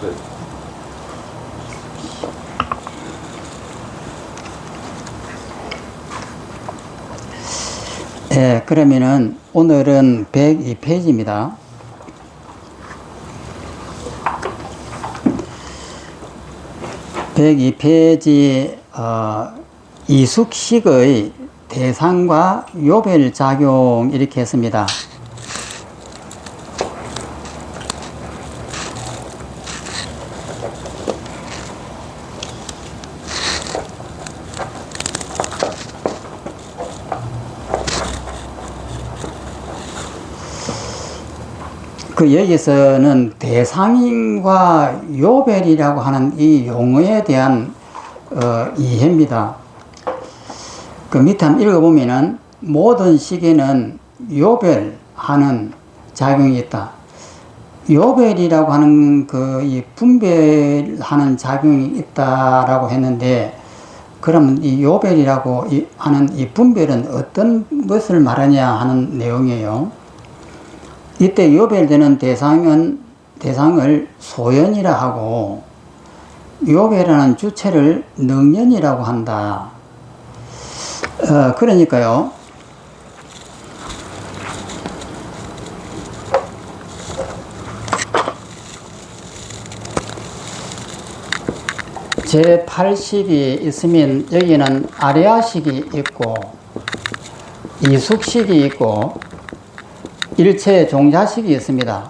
네. 네, 그러면은 오늘은 102페이지입니다. 이숙식의 대상과 요별작용 이렇게 했습니다. 여기서는 대상과 요별이라고 하는 이 용어에 대한 이해입니다. 밑에 한번 읽어보면은 모든 식에는 요별하는 작용이 있다. 요별이라고 하는 이 분별하는 작용이 있다라고 했는데, 그러면 이 요별이라고 하는 이 분별은 어떤 것을 말하냐 하는 내용이에요. 이때 요별되는 대상을 소연이라 하고, 요별하는 주체를 능연이라고 한다. 그러니까요, 제8식이 있으면 여기는 아레아식이 있고 이숙식이 있고 일체 종자식이 있습니다.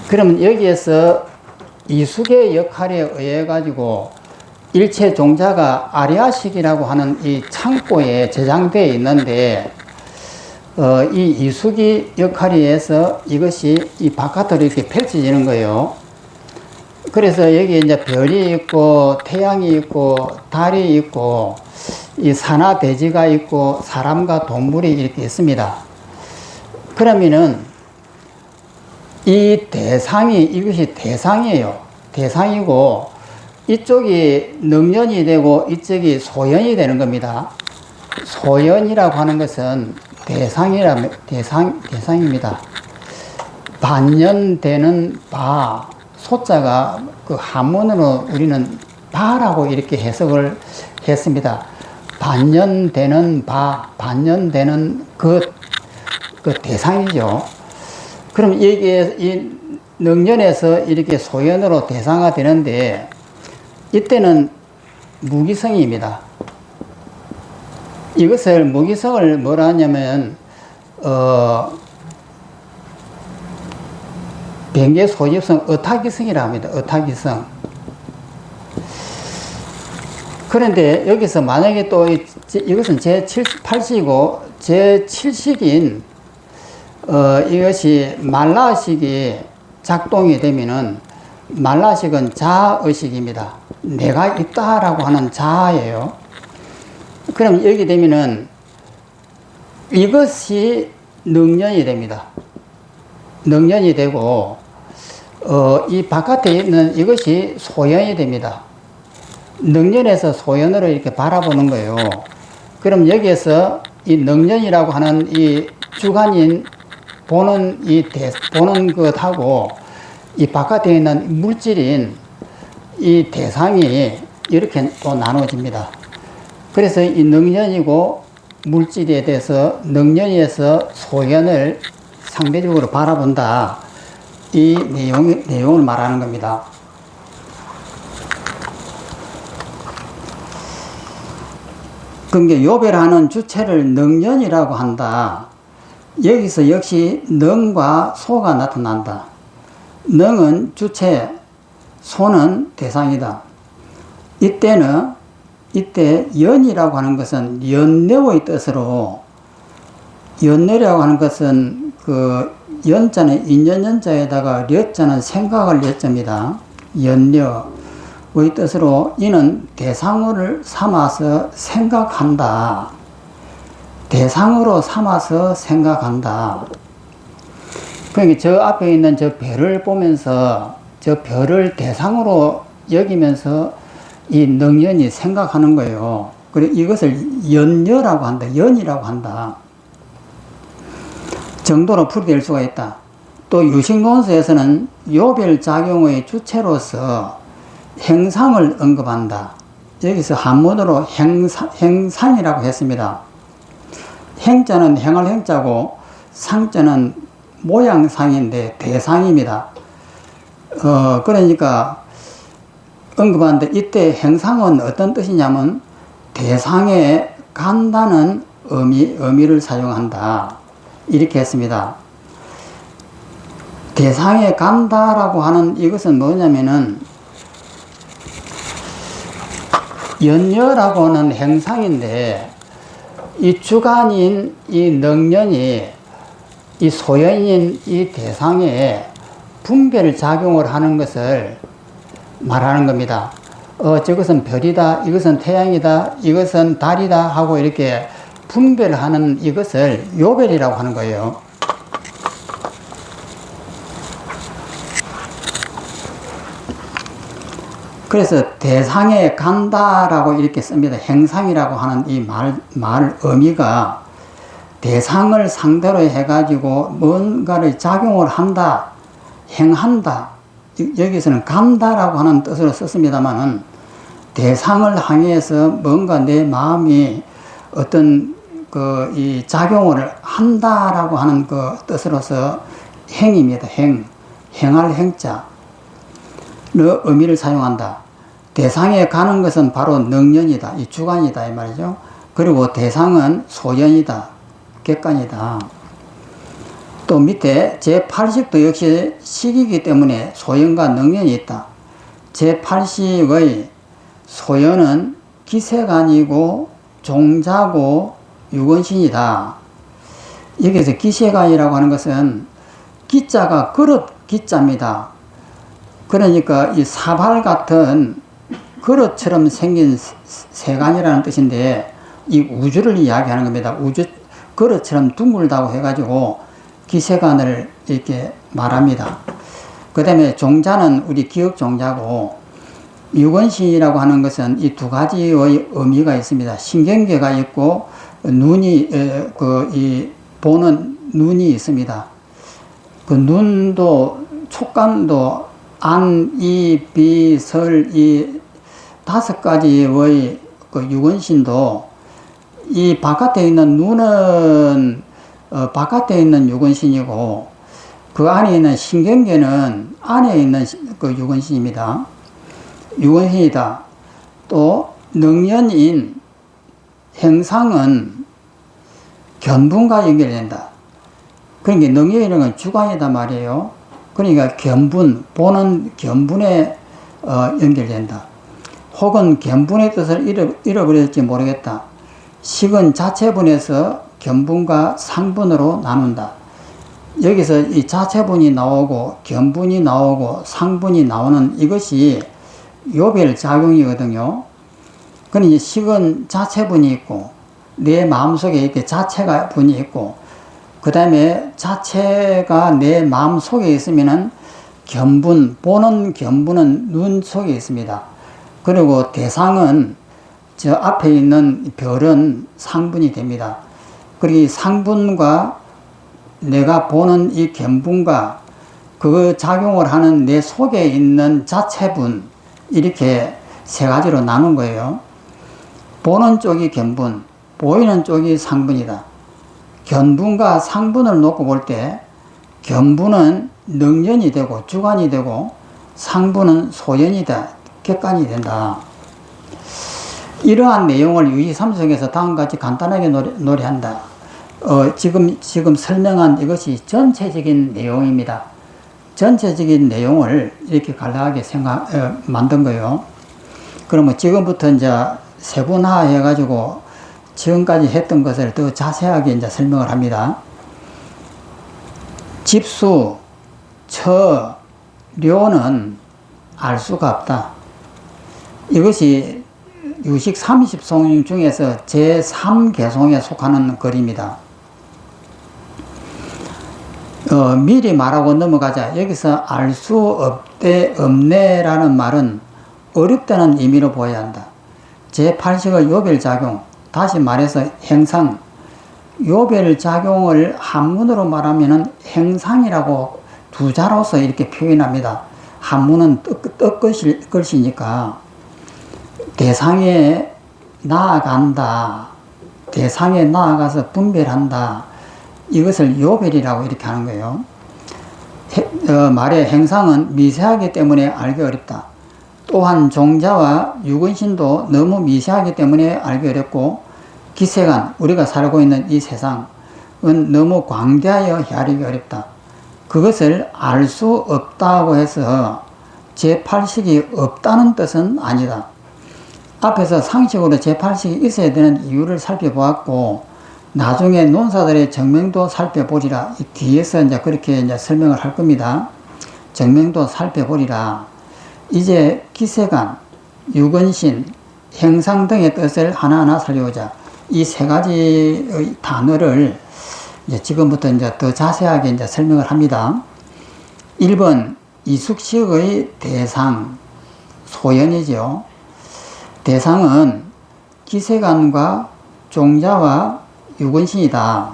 그러면 여기에서 이숙의 역할에 의해 가지고 일체 종자가 아레아식이라고 하는 이 창고에 저장되어 있는데, 이 이숙의 역할에 의해서 이것이 이 바깥으로 이렇게 펼쳐지는 거예요. 그래서 여기 이제 별이 있고 태양이 있고 달이 있고 이 산화 대지가 있고 사람과 동물이 이렇게 있습니다. 그러면은 이 대상이, 이것이 대상이에요. 대상이고 이쪽이 능연이 되고 이쪽이 소연이 되는 겁니다. 소연이라고 하는 것은 대상입니다. 반연되는 바, 소자가 그 한문으로 우리는 바라고 이렇게 해석을 했습니다. 반연되는 바, 반연되는 그 대상이죠. 그럼 이게 이 능연에서 이렇게 소연으로 대상화 되는데, 이때는 무기성입니다. 이것을 무기성을 뭐라 하냐면 변계 소집성 어타기성이라 합니다. 어타기성. 그런데 여기서 만약에 또 이것은 제8식이고 제7식인 이것이 말라식이 작동이 되면은, 말라식은 자아의식입니다. 내가 있다라고 하는 자아예요. 그럼 여기 되면은 이것이 능연이 됩니다. 능연이 되고 이 바깥에 있는 이것이 소연이 됩니다. 능연에서 소연으로 이렇게 바라보는 거예요. 그럼 여기에서 이 능연이라고 하는 이 주관인 보는 것하고 이 바깥에 있는 물질인 이 대상이 이렇게 또 나눠집니다. 그래서 이 능연이고 물질에 대해서 능연에서 소연을 상대적으로 바라본다. 이 내용을 말하는 겁니다. 그러니까 요별하는 주체를 능연이라고 한다. 여기서 역시 능과 소가 나타난다. 능은 주체, 소는 대상이다. 이때 연이라고 하는 것은 연뇌의 뜻으로, 연뇌라고 하는 것은 그 연자는 인연연자에다가 려자는 생각을 려자입니다. 연뇌의 뜻으로 이는 대상을 삼아서 생각한다. 대상으로 삼아서 생각한다. 그러니까 저 앞에 있는 저 별을 보면서 저 별을 대상으로 여기면서 이 능연이 생각하는 거예요. 그리고 이것을 연녀라고 한다. 연이라고 한다. 정도로 풀이될 수가 있다. 또 유식론서에서는 요별작용의 주체로서 행상을 언급한다. 여기서 한문으로 행상이라고 했습니다. 행자는 행할 행자고 상자는 모양상인데 대상입니다. 그러니까 언급하는데 이때 행상은 어떤 뜻이냐면 대상에 간다는 의미를 사용한다. 이렇게 했습니다. 대상에 간다라고 하는 이것은 뭐냐면은 연녀라고 하는 행상인데 이 주관인 이 능년이 이 소연인 이 대상에 분별 작용을 하는 것을 말하는 겁니다. 저것은 별이다, 이것은 태양이다, 이것은 달이다 하고 이렇게 분별하는 이것을 요별이라고 하는 거예요. 그래서 대상에 간다라고 이렇게 씁니다. 행상이라고 하는 이 말 의미가 대상을 상대로 해가지고 뭔가를 작용을 한다, 행한다. 여기서는 간다라고 하는 뜻으로 썼습니다만은 대상을 향해서 뭔가 내 마음이 어떤 이 작용을 한다라고 하는 그 뜻으로서 행입니다. 행할 행자. 의 의미를 사용한다. 대상에 가는 것은 바로 능년이다. 이 주관이다. 이 말이죠. 그리고 대상은 소연이다. 객관이다. 또 밑에 제8식도 역시 식이기 때문에 소연과 능년이 있다. 제8식의 소연은 기세간이고 종자고 유건신이다. 여기서 기세간이라고 하는 것은 기자가 그릇 기자입니다. 그러니까 이 사발 같은 그릇처럼 생긴 세간이라는 뜻인데 이 우주를 이야기하는 겁니다. 우주 그릇처럼 둥글다고 해가지고 기세간을 이렇게 말합니다. 그 다음에 종자는 우리 기억 종자고 유건신이라고 하는 것은 이 두 가지의 의미가 있습니다. 신경계가 있고 눈이 이 보는 눈이 있습니다. 그 눈도 촉감도 안, 이, 비, 설, 이 5가지의 그 유건신도 이 바깥에 있는 눈은 바깥에 있는 유건신이고 그 안에 있는 신경계는 안에 있는 그 유건신입니다. 유건신이다. 또 능연인 행상은 견분과 연결된다. 그러니까 능연이라는 건 주관이다 말이에요. 그러니까 견분, 보는 견분에 연결된다. 혹은 견분의 뜻을 잃어버렸지 모르겠다. 식은 자체분에서 견분과 상분으로 나눈다. 여기서 이 자체분이 나오고 견분이 나오고 상분이 나오는 이것이 요별작용이거든요. 그러니 식은 자체분이 있고 내 마음속에 이렇게 자체가 분이 있고 그 다음에 자체가 내 마음 속에 있으면은 견분, 보는 견분은 눈 속에 있습니다. 그리고 대상은 저 앞에 있는 별은 상분이 됩니다. 그리고 이 상분과 내가 보는 이 견분과 그 작용을 하는 내 속에 있는 자체분 이렇게 세 가지로 나눈 거예요. 보는 쪽이 견분, 보이는 쪽이 상분이다. 견분과 상분을 놓고 볼 때 견분은 능연이 되고 주관이 되고 상분은 소연이다. 객관이 된다. 이러한 내용을 유의3속에서 다음같이 간단하게 노래한다. 지금 설명한 이것이 전체적인 내용입니다. 전체적인 내용을 이렇게 간략하게 만든 거예요. 그러면 지금부터 이제 세분화해가지고 지금까지 했던 것을 더 자세하게 이제 설명을 합니다. 집수, 처, 료는 알 수가 없다. 이것이 유식 30송 중에서 제3개송에 속하는 글입니다. 미리 말하고 넘어가자. 여기서 알 수 없대, 없네라는 말은 어렵다는 의미로 보아야 한다. 제8식의 요별작용, 다시 말해서 행상, 요별작용을 한문으로 말하면 행상이라고 두 자로서 이렇게 표현합니다. 한문은 뜻글씨니까 대상에 나아간다, 대상에 나아가서 분별한다, 이것을 요별이라고 이렇게 하는 거예요. 말의 행상은 미세하기 때문에 알기 어렵다. 또한 종자와 유근신도 너무 미세하기 때문에 알기 어렵고, 기세간, 우리가 살고 있는 이 세상은 너무 광대하여 헤아리기 어렵다. 그것을 알 수 없다고 해서 제8식이 없다는 뜻은 아니다. 앞에서 상식으로 제8식이 있어야 되는 이유를 살펴보았고, 나중에 논사들의 정명도 살펴보리라. 이 뒤에서 이제 그렇게 이제 설명을 할 겁니다. 정명도 살펴보리라. 이제 기세간, 유근신, 행상 등의 뜻을 하나하나 살려보자. 이 세 가지의 단어를 이제 지금부터 이제 더 자세하게 이제 설명을 합니다. 1번, 이숙식의 대상, 소연이죠. 대상은 기세간과 종자와 유근신이다.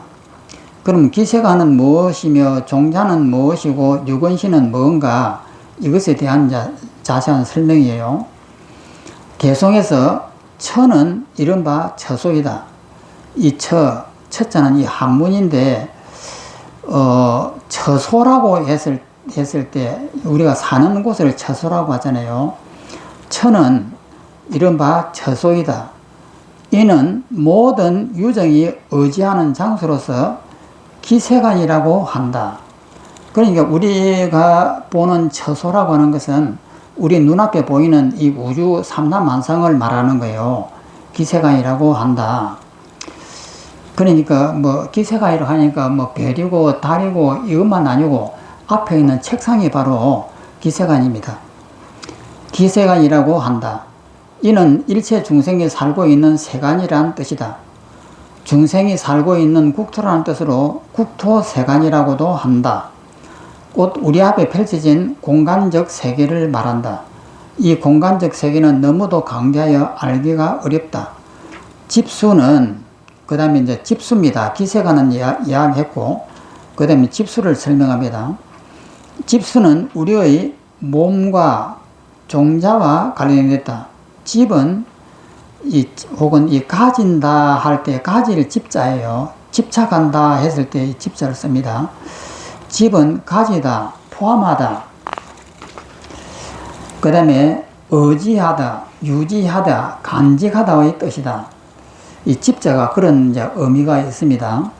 그럼 기세간은 무엇이며 종자는 무엇이고 유근신은 뭔가, 이것에 대한 자세한 설명이에요. 개성에서 처는 이른바 처소이다. 이 처자는 이 한문인데 처소라고 했을 때 우리가 사는 곳을 처소라고 하잖아요. 처는 이른바 처소이다. 이는 모든 유정이 의지하는 장소로서 기세간이라고 한다. 그러니까 우리가 보는 처소라고 하는 것은 우리 눈앞에 보이는 이 우주 삼라만상을 말하는 거예요. 기세간이라고 한다. 그러니까 뭐 기세간이라고 하니까 뭐 별이고 달이고 이것만 아니고 앞에 있는 책상이 바로 기세간입니다. 기세간이라고 한다. 이는 일체 중생이 살고 있는 세간이란 뜻이다. 중생이 살고 있는 국토라는 뜻으로 국토세간이라고도 한다. 곧 우리 앞에 펼쳐진 공간적 세계를 말한다. 이 공간적 세계는 너무도 강대하여 알기가 어렵다. 집수는, 그 다음에 이제 집수입니다. 기세간은 이야기했고, 그 다음에 집수를 설명합니다. 집수는 우리의 몸과 종자와 관련됐다. 집은 혹은 가진다 할 때 가지를 집자예요. 집착한다 했을 때 이 집자를 씁니다. 집은 가지다, 포함하다. 그 다음에 의지하다, 유지하다, 간직하다의 뜻이다. 이 집자가 그런 이제 의미가 있습니다.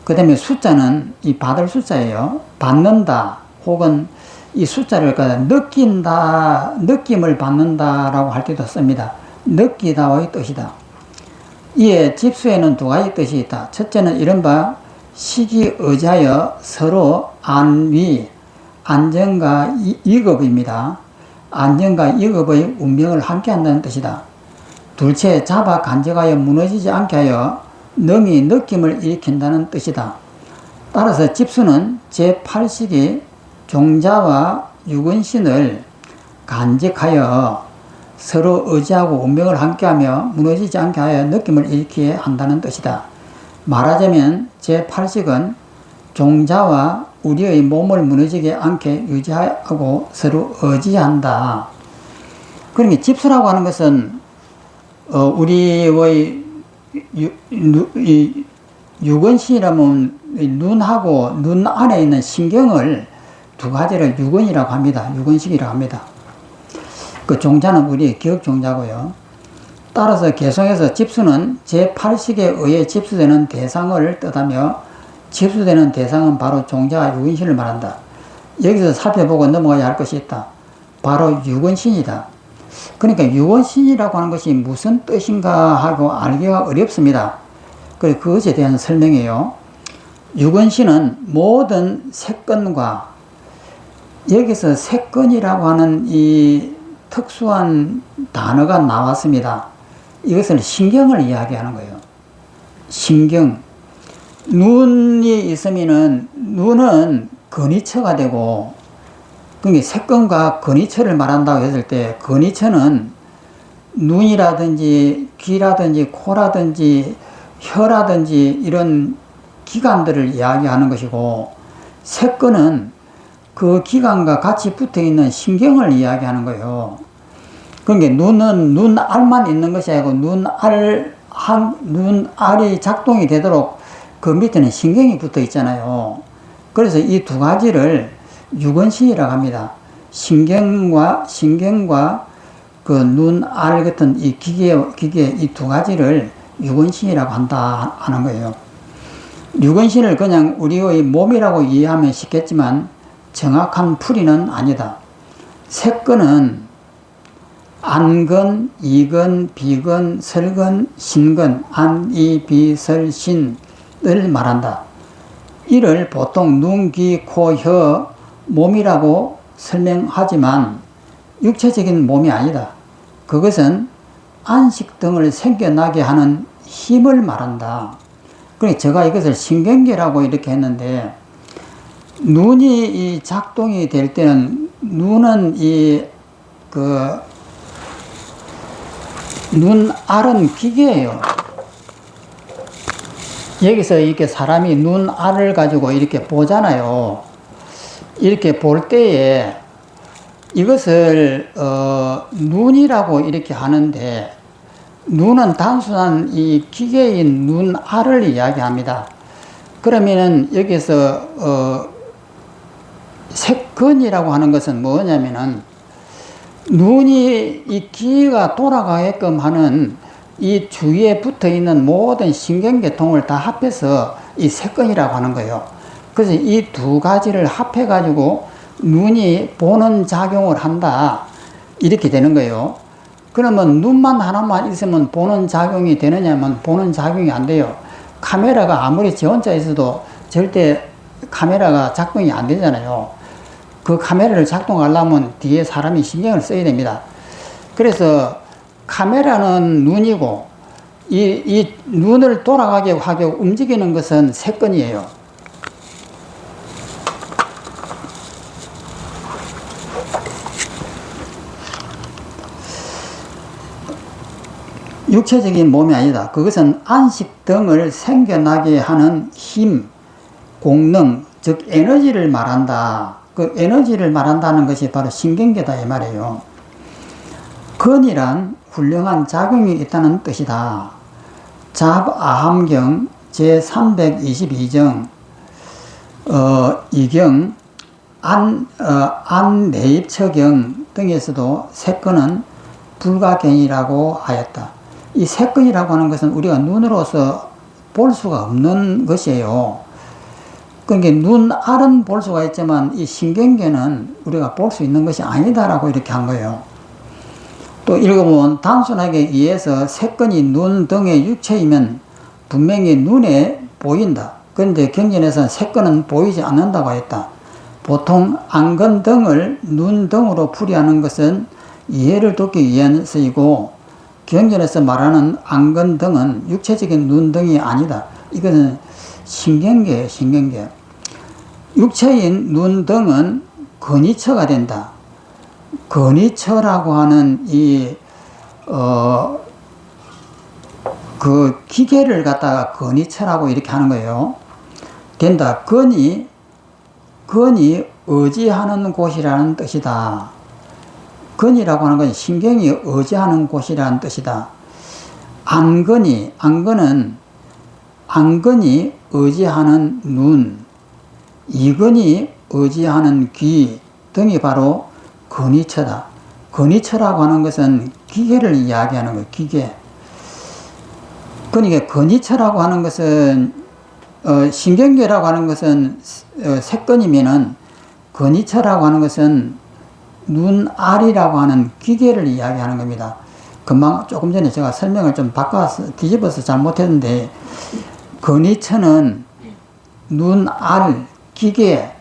그 다음에 숫자는 이 받을 숫자예요. 받는다, 혹은 이 숫자를 느낀다, 느낌을 받는다라고 할 때도 씁니다. 느끼다의 뜻이다. 이에 집수에는 두 가지 뜻이 있다. 첫째는 이른바 식이 의지하여 서로 안위, 안정과 이급입니다. 안정과 이급의 운명을 함께 한다는 뜻이다. 둘째, 잡아 간직하여 무너지지 않게 하여 능히 느낌을 일으킨다는 뜻이다. 따라서 집수는 제8식이 종자와 유근신을 간직하여 서로 의지하고 운명을 함께하며 무너지지 않게 하여 느낌을 일으키게 한다는 뜻이다. 말하자면 제8식은 종자와 우리의 몸을 무너지게 않게 유지하고 서로 의지한다. 그러니까 집수라고 하는 것은 우리의 유근신이라면 눈하고 눈 안에 있는 신경을 두 가지를 유근이라고 합니다. 유근식이라고 합니다. 그 종자는 우리의 기억종자고요. 따라서 개성에서 집수는 제8식에 의해 집수되는 대상을 뜻하며 집수되는 대상은 바로 종자와 유근신을 말한다. 여기서 살펴보고 넘어가야 할 것이 있다. 바로 유근신이다. 그러니까 유근신이라고 하는 것이 무슨 뜻인가 하고 알기가 어렵습니다. 그래서 그것에 대한 설명이에요. 유근신은 모든 색건과, 여기서 색건이라고 하는 이 특수한 단어가 나왔습니다. 이것을 신경을 이야기하는 거예요. 신경. 눈이 있으면은 눈은 근위처가 되고, 그러니까 색건과 근위처를 말한다고 했을 때 근위처는 눈이라든지 귀라든지 코라든지 혀라든지 이런 기관들을 이야기하는 것이고, 색건은 그 기관과 같이 붙어 있는 신경을 이야기하는 거예요. 그러니까 눈은 눈알만 있는 것이 아니고 눈알이 작동이 되도록 그 밑에는 신경이 붙어 있잖아요. 그래서 이 두 가지를 유근신이라고 합니다. 신경과 그 눈알 같은 이 기계 이 두 가지를 유근신이라고 한다 하는 거예요. 유근신을 그냥 우리의 몸이라고 이해하면 쉽겠지만 정확한 풀이는 아니다. 색근은 안근, 이근, 비근, 설근, 신근, 안, 이, 비, 설, 신을 말한다. 이를 보통 눈, 귀, 코, 혀, 몸이라고 설명하지만 육체적인 몸이 아니다. 그것은 안식 등을 생겨나게 하는 힘을 말한다. 그러니까 제가 이것을 신경계라고 이렇게 했는데, 눈이 이 작동이 될 때는 눈은 눈알은 기계예요. 여기서 이렇게 사람이 눈알을 가지고 이렇게 보잖아요. 이렇게 볼 때에 이것을 눈이라고 이렇게 하는데, 눈은 단순한 이 기계인 눈알을 이야기합니다. 그러면은 여기서 색근이라고 하는 것은 뭐냐면은, 눈이 이 기가 돌아가게끔 하는 이 주위에 붙어 있는 모든 신경계통을 다 합해서 이 색근이라고 하는 거예요. 그래서 이 두 가지를 합해 가지고 눈이 보는 작용을 한다, 이렇게 되는 거예요. 그러면 눈만 하나만 있으면 보는 작용이 되느냐면 보는 작용이 안 돼요. 카메라가 아무리 지 혼자 있어도 절대 카메라가 작동이 안 되잖아요. 그 카메라를 작동하려면 뒤에 사람이 신경을 써야 됩니다. 그래서 카메라는 눈이고, 이 눈을 돌아가게 하게 움직이는 것은 색근이에요. 육체적인 몸이 아니다. 그것은 안식 등을 생겨나게 하는 힘, 공능, 즉 에너지를 말한다. 그 에너지를 말한다는 것이 바로 신경계다 이 말이에요. 근이란 훌륭한 작용이 있다는 뜻이다. 잡아함경 제322정 2경 안내입처경 등에서도 색근은 불가견이라고 하였다. 이 색근이라고 하는 것은 우리가 눈으로서 볼 수가 없는 것이에요. 그러니까 눈알은 볼 수가 있지만 이 신경계는 우리가 볼 수 있는 것이 아니다라고 이렇게 한 거예요. 또 읽어보면 단순하게 이해해서 색근이 눈 등의 육체이면 분명히 눈에 보인다. 그런데 경전에서는 색근은 보이지 않는다고 했다. 보통 안근 등을 눈 등으로 풀이하는 것은 이해를 돕기 위한 쓰이고, 경전에서 말하는 안근 등은 육체적인 눈 등이 아니다. 이것은 신경계예요, 신경계. 육체인 눈 등은 근위처가 된다. 근위처라고 하는 그 기계를 갖다가 근위처라고 이렇게 하는 거예요. 된다. 근이 의지하는 곳이라는 뜻이다. 근이라고 하는 것은 신경이 의지하는 곳이라는 뜻이다. 안근이 의지하는 눈, 이근이 의지하는 귀 등이 바로 근위처다. 근위처라고 하는 것은 기계를 이야기하는 거예요. 기계. 그러니까 근위처라고 하는 것은 신경계라고 하는 것은 색근이면은, 근위처라고 하는 것은 눈알이라고 하는 기계를 이야기하는 겁니다. 금방 조금 전에 제가 설명을 좀 바꿔서 뒤집어서 잘못했는데, 근위처는 눈알, 기계,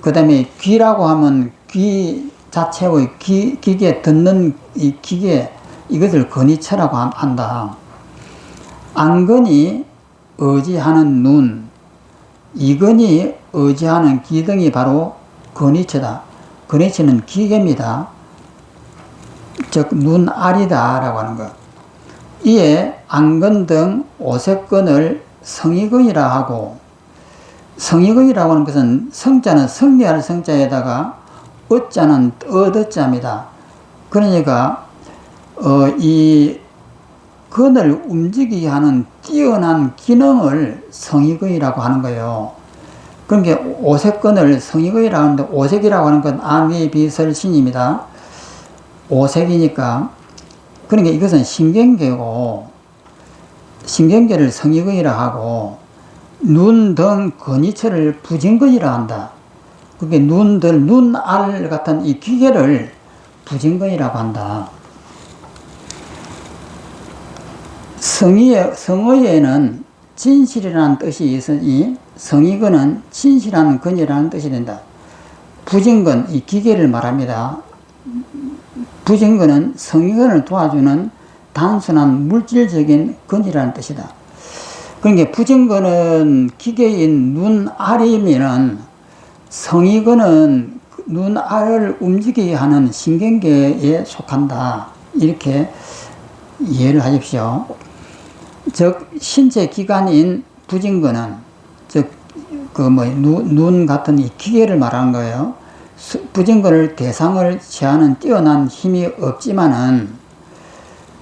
그 다음에 귀라고 하면 귀 자체의 기계, 듣는 이 기계, 이것을 근위처라고 한다. 안근이 의지하는 눈, 이근이 의지하는 귀 등이 바로 근위처다. 근위처는 기계입니다. 즉 눈알이다 라고 하는 것. 이에 안근 등 오색근을 성의근이라 하고, 성익의라고 하는 것은 성자는 승리할 성자에다가 어자는 얻어자입니다. 그러니까 이 건을 움직이게 하는 뛰어난 기능을 성익의라고 하는 거예요. 그러니까 오색건을 성익의라고 하는데, 오색이라고 하는 건 암위비설신입니다. 오색이니까. 그러니까 이것은 신경계고, 신경계를 성익의라 하고, 눈, 등, 근위처를 부진근이라 한다. 그게 눈, 등, 눈, 알 같은 이 기계를 부진근이라고 한다. 성의에는 진실이라는 뜻이 있으니 성의근은 진실한 근이라는 뜻이 된다. 부진근, 이 기계를 말합니다. 부진근은 성의근을 도와주는 단순한 물질적인 근이라는 뜻이다. 그러니까 부진근은 기계인 눈알이면은 성의근은 눈알을 움직이게 하는 신경계에 속한다. 이렇게 이해를 하십시오. 즉 신체 기관인 부진근은 눈 같은 이 기계를 말하는 거예요. 부진근을 대상을 취하는 뛰어난 힘이 없지만은,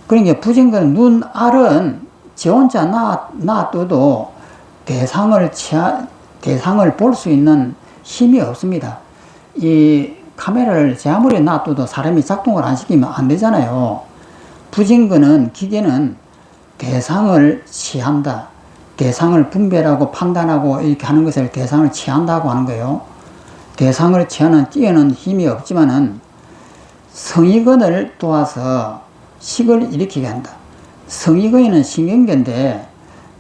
그러니까 부진근 눈알은 지 혼자 놔둬도 대상을 볼 수 있는 힘이 없습니다. 이 카메라를 제 아무리 놔둬도 사람이 작동을 안 시키면 안 되잖아요. 부진근은, 기계는 대상을 취한다. 대상을 분별하고 판단하고 이렇게 하는 것을 대상을 취한다고 하는 거예요. 대상을 취하는 뛰어난 힘이 없지만은 성의근을 도와서 식을 일으키게 한다. 성의근은 신경계인데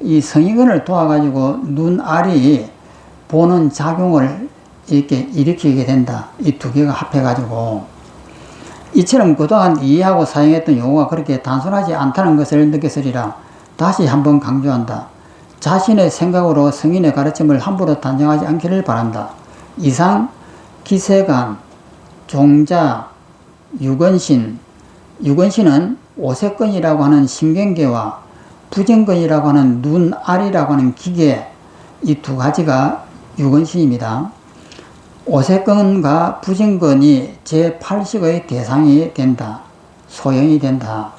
이 성의근을 도와가지고 눈알이 보는 작용을 이렇게 일으키게 된다. 이 두 개가 합해가지고. 이처럼 그동안 이해하고 사용했던 용어가 그렇게 단순하지 않다는 것을 느꼈으리라. 다시 한번 강조한다. 자신의 생각으로 성인의 가르침을 함부로 단정하지 않기를 바란다. 이상 기세간, 종자, 유건신, 유건신은 오색근이라고 하는 신경계와 부진근이라고 하는 눈알이라고 하는 기계, 이 두 가지가 유건신입니다. 오색근과 부진근이 제8식의 대상이 된다. 소형이 된다.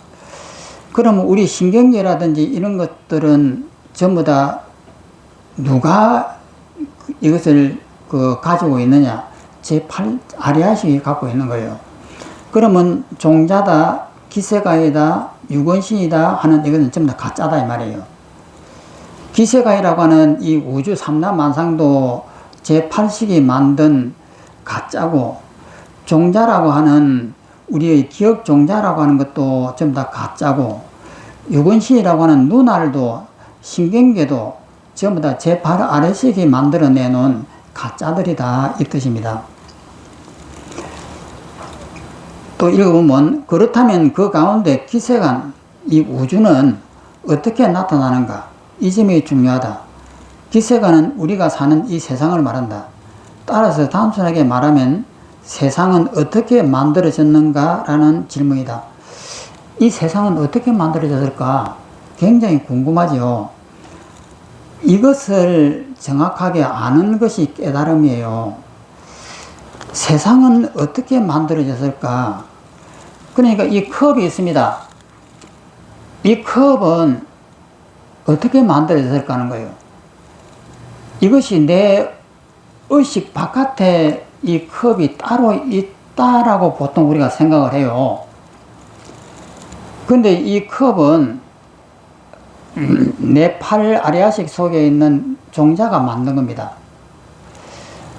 그러면 우리 신경계라든지 이런 것들은 전부 다 누가 이것을 가지고 있느냐? 제8 아리아식이 갖고 있는 거예요. 그러면 종자다, 기세가이다, 유건신이다 하는 이것은 전부 다 가짜다 이 말이에요. 기세가이라고 하는 이 우주 삼라만상도 제8식이 만든 가짜고, 종자라고 하는 우리의 기억 종자라고 하는 것도 전부 다 가짜고, 유건신이라고 하는 눈알도 신경계도 전부 다 제8 아래식이 만들어내놓은 가짜들이다 이 뜻입니다. 또 읽어보면, 그렇다면 그 가운데 기세간 이 우주는 어떻게 나타나는가? 이 점이 중요하다. 기세간은 우리가 사는 이 세상을 말한다. 따라서 단순하게 말하면 세상은 어떻게 만들어졌는가 라는 질문이다. 이 세상은 어떻게 만들어졌을까? 굉장히 궁금하죠. 이것을 정확하게 아는 것이 깨달음이에요. 세상은 어떻게 만들어졌을까? 그러니까 이 컵이 있습니다. 이 컵은 어떻게 만들어졌을까 하는 거예요. 이것이 내 의식 바깥에 이 컵이 따로 있다라고 보통 우리가 생각을 해요. 근데 이 컵은 내 팔 아리아식 속에 있는 종자가 만든 겁니다.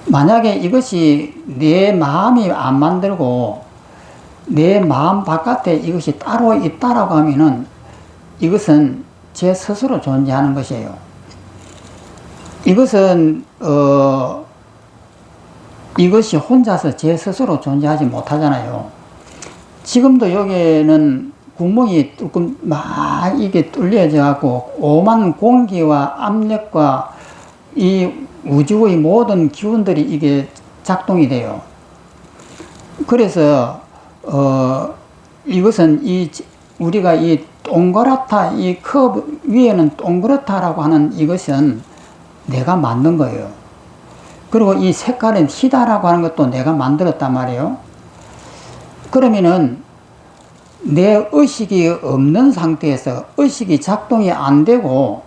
만약에 이것이 내 마음이 안 만들고 내 마음 바깥에 이것이 따로 있다라고 하면은 이것은 제 스스로 존재하는 것이에요. 이것은 이것이 혼자서 제 스스로 존재하지 못하잖아요. 지금도 여기에는 구멍이 조금 막 이게 뚫려져 갖고 오만 공기와 압력과 이 우주의 모든 기운들이 이게 작동이 돼요. 그래서 이것은 우리가 이 동그랗다, 이 컵 위에는 동그랗다라고 하는 이것은 내가 만든 거예요. 그리고 이 색깔은 희다라고 하는 것도 내가 만들었단 말이에요. 그러면은 내 의식이 없는 상태에서 의식이 작동이 안 되고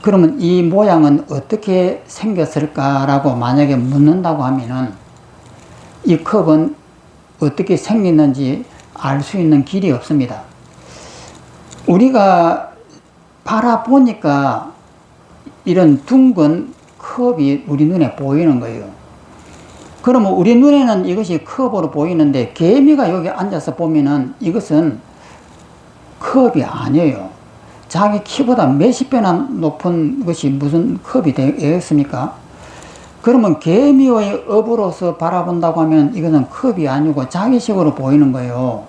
그러면 이 모양은 어떻게 생겼을까라고 만약에 묻는다고 하면은 이 컵은 어떻게 생겼는지 알 수 있는 길이 없습니다. 우리가 바라보니까 이런 둥근 컵이 우리 눈에 보이는 거예요. 그러면 우리 눈에는 이것이 컵으로 보이는데 개미가 여기 앉아서 보면은 이것은 컵이 아니에요. 자기 키보다 몇십 배나 높은 것이 무슨 컵이 되겠습니까? 그러면 개미의 업으로서 바라본다고 하면 이것은 컵이 아니고 자기식으로 보이는 거예요.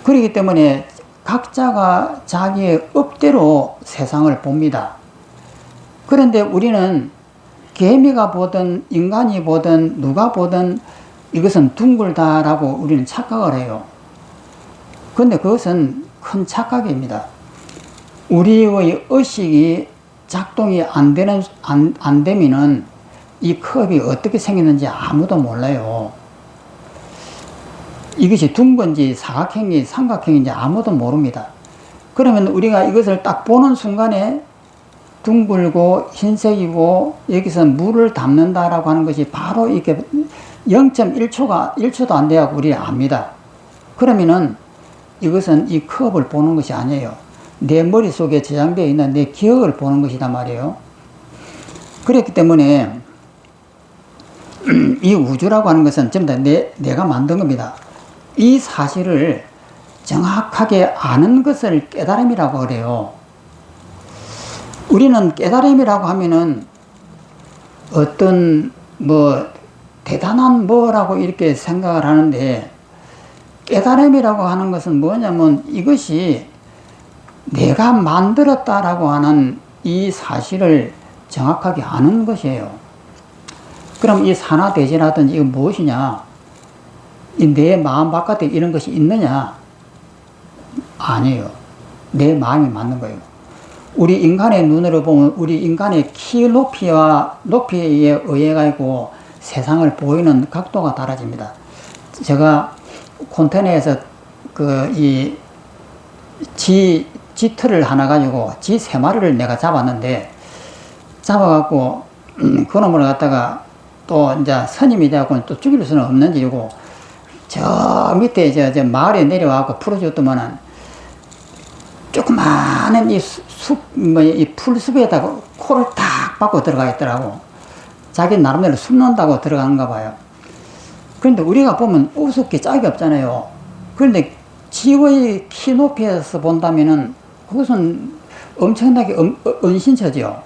그렇기 때문에 각자가 자기의 업대로 세상을 봅니다. 그런데 우리는 개미가 보든 인간이 보든 누가 보든 이것은 둥글다라고 우리는 착각을 해요. 그런데 그것은 큰 착각입니다. 우리의 의식이 작동이 안 되면은 이 컵이 어떻게 생겼는지 아무도 몰라요. 이것이 둥근지 사각형인지 삼각형인지 아무도 모릅니다. 그러면 우리가 이것을 딱 보는 순간에 둥글고 흰색이고 여기서 물을 담는다라고 하는 것이 바로 이렇게 1초도 안 돼야 우리 압니다. 그러면은 이것은 이 컵을 보는 것이 아니에요. 내 머릿속에 저장되어 있는 내 기억을 보는 것이단 말이에요. 그렇기 때문에 이 우주라고 하는 것은 전부 다 내가 만든 겁니다. 이 사실을 정확하게 아는 것을 깨달음이라고 그래요. 우리는 깨달음이라고 하면은 어떤 대단한 뭐라고 이렇게 생각을 하는데 깨달음이라고 하는 것은 뭐냐면 이것이 내가 만들었다라고 하는 이 사실을 정확하게 아는 것이에요. 그럼 이 산화대지라든지 이거 무엇이냐? 이 내 마음 바깥에 이런 것이 있느냐? 아니에요. 내 마음이 맞는 거예요. 우리 인간의 눈으로 보면 우리 인간의 키 높이와 높이에 의해 가지고 세상을 보이는 각도가 달라집니다. 제가 콘테너에서 쥐틀을 하나 가지고 쥐 3마리를 내가 잡았는데 잡아갖고 그놈을 갖다가 또 이제 선임이 되고 또 죽일 수는 없는 일이고 저 밑에 저 마을에 내려와갖고 풀어줬더만은 조그마한 이 풀숲에다가 코를 탁 박고 들어가 있더라고. 자기 나름대로 숨는다고 들어가는가 봐요. 그런데 우리가 보면 우습게 짝이 없잖아요. 그런데 지의 키 높이에서 본다면은 그것은 엄청나게 은신처죠.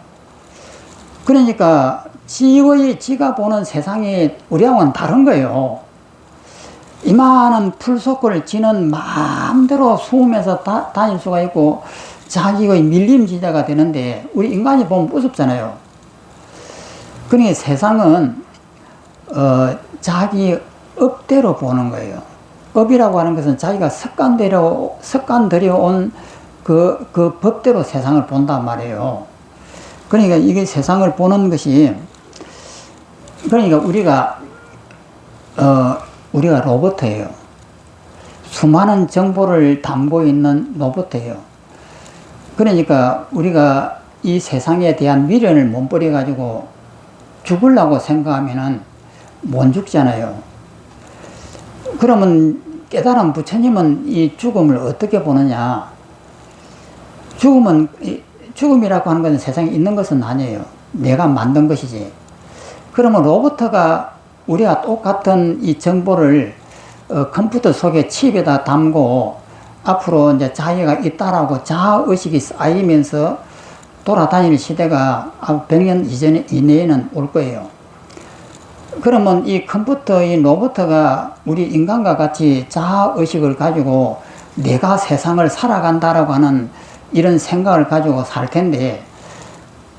그러니까 지가 보는 세상이 우리하고는 다른 거예요. 이만한 풀속을 지는 마음대로 숨으면서 다닐 수가 있고 자기의 밀림지대가 되는데 우리 인간이 보면 우습잖아요. 그러니까 세상은 자기 업대로 보는 거예요. 업이라고 하는 것은 자기가 습관들여온 그 법대로 세상을 본단 말이에요. 그러니까 이게 세상을 보는 것이 그러니까 우리가 로봇이에요. 수많은 정보를 담고 있는 로봇이에요. 그러니까 우리가 이 세상에 대한 미련을 몸버려 가지고 죽으려고 생각하면은 못 죽잖아요. 그러면 깨달은 부처님은 이 죽음을 어떻게 보느냐? 죽음이라고 하는 것은 세상에 있는 것은 아니에요. 내가 만든 것이지. 그러면 로봇가 우리가 똑같은 이 정보를 컴퓨터 속에 칩에다 담고 앞으로 이제 자기가 있다라고 자아의식이 쌓이면서 돌아다닐 시대가 100년 이내에는 올 거예요. 그러면 이 컴퓨터, 이 로봇가 우리 인간과 같이 자아의식을 가지고 내가 세상을 살아간다라고 하는 이런 생각을 가지고 살 텐데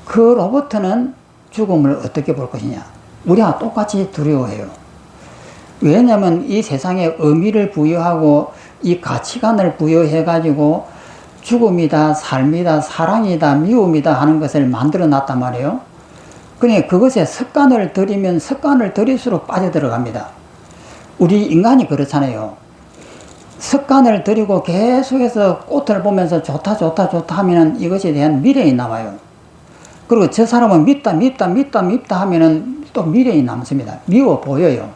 그 로봇은 죽음을 어떻게 볼 것이냐? 우리와 똑같이 두려워해요. 왜냐하면 이 세상에 의미를 부여하고 이 가치관을 부여해가지고 죽음이다, 삶이다, 사랑이다, 미움이다 하는 것을 만들어 놨단 말이에요. 그러니까 그것에 습관을 들이면 습관을 들일수록 빠져들어갑니다. 우리 인간이 그렇잖아요. 습관을 들이고 계속해서 꽃을 보면서 좋다 좋다 좋다 하면은 이것에 대한 미련이 남아요. 그리고 저 사람은 밉다 밉다 밉다 밉다 하면은 또 미련이 남습니다. 미워 보여요.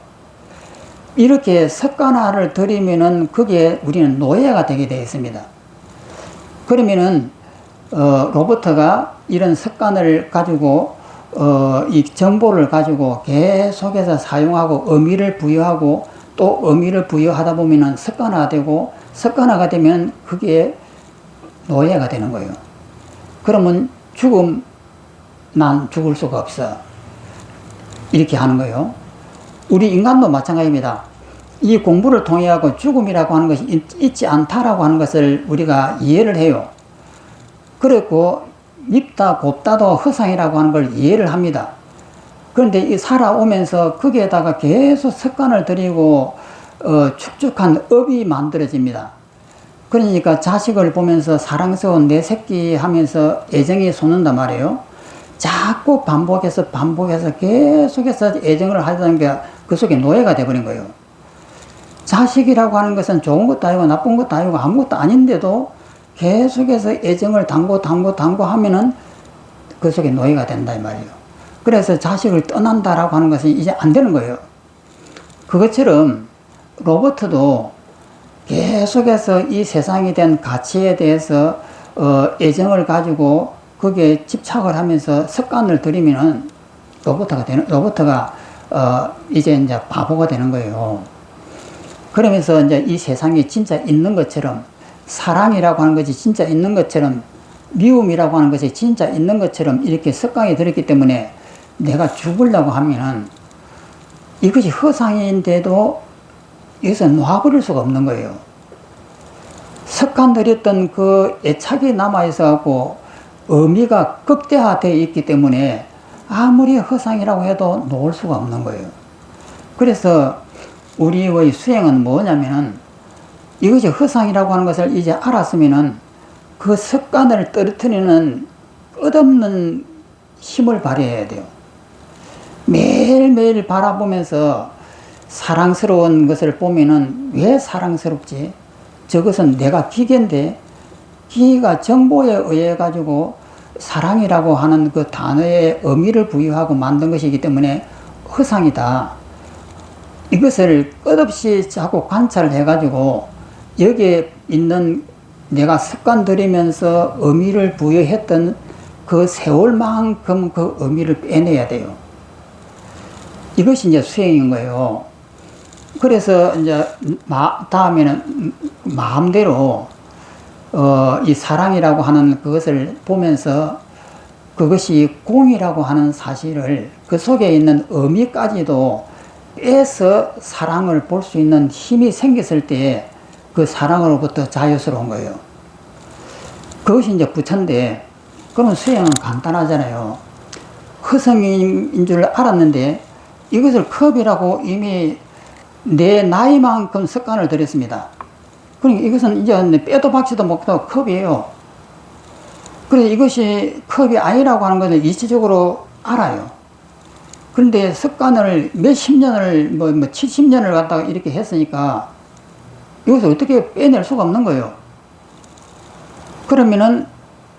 이렇게 습관화를 들이면은 그게 우리는 노예가 되게 되어 있습니다. 그러면은 로버트가 이런 습관을 가지고 이 정보를 가지고 계속해서 사용하고 의미를 부여하고 또 의미를 부여하다 보면은 습관화되고 습관화가 되면 그게 노예가 되는 거예요. 그러면 난 죽을 수가 없어. 이렇게 하는 거예요. 우리 인간도 마찬가지입니다. 이 공부를 통해 하고 죽음이라고 하는 것이 있지 않다라고 하는 것을 우리가 이해를 해요. 그리고 밉다 곱다도 허상이라고 하는 걸 이해를 합니다. 그런데 이 살아오면서 거기에다가 계속 습관을 들이고 축축한 업이 만들어집니다. 그러니까 자식을 보면서 사랑스러운 내 새끼 하면서 애정이 솟는단 말이에요. 자꾸 반복해서 계속해서 애정을 하던 게 그 속에 노예가 돼버린 거예요. 자식이라고 하는 것은 좋은 것도 아니고 나쁜 것도 아니고 아무것도 아닌데도 계속해서 애정을 당고 하면은 그 속에 노예가 된다 이 말이에요. 그래서 자식을 떠난다라고 하는 것은 이제 안 되는 거예요. 그것처럼 로버트도 계속해서 이 세상에 대한 가치에 대해서 애정을 가지고 거기에 집착을 하면서 습관을 들이면은 로버트가 이제 바보가 되는 거예요. 그러면서 이제 이 세상에 진짜 있는 것처럼 사랑이라고 하는 것이 진짜 있는 것처럼 미움이라고 하는 것이 진짜 있는 것처럼 이렇게 습관이 들었기 때문에 내가 죽으려고 하면은 이것이 허상인데도 여기서 놔버릴 수가 없는 거예요. 습관 들였던 그 애착이 남아있어갖고 의미가 극대화되어 있기 때문에 아무리 허상이라고 해도 놓을 수가 없는 거예요. 그래서 우리의 수행은 뭐냐면은 이것이 허상이라고 하는 것을 이제 알았으면은 그 습관을 떨어뜨리는 끝없는 힘을 발휘해야 돼요. 매일매일 바라보면서 사랑스러운 것을 보면은 왜 사랑스럽지? 저것은 내가 기계인데 기계가 정보에 의해 가지고 사랑이라고 하는 그 단어에 의미를 부여하고 만든 것이기 때문에 허상이다. 이것을 끝없이 자꾸 관찰을 해가지고 여기에 있는 내가 습관 들이면서 의미를 부여했던 그 세월만큼 그 의미를 빼내야 돼요. 이것이 이제 수행인 거예요. 그래서 이제 다음에는 마음대로 이 사랑이라고 하는 그것을 보면서 그것이 공이라고 하는 사실을 그 속에 있는 의미까지도 빼서 사랑을 볼 수 있는 힘이 생겼을 때 그 사랑으로부터 자유스러운 거예요. 그것이 이제 부처인데, 그러면 수행은 간단하잖아요. 허성인 줄 알았는데 이것을 컵이라고 이미 내 나이만큼 습관을 들였습니다. 그러니까 이것은 이제 빼도 박지도 못하고 컵이에요. 그래서 이것이 컵이 아니라고 하는 것을 이치적으로 알아요. 그런데 습관을 몇십 년을, 70년을 갖다가 이렇게 했으니까 이것을 어떻게 빼낼 수가 없는 거예요. 그러면은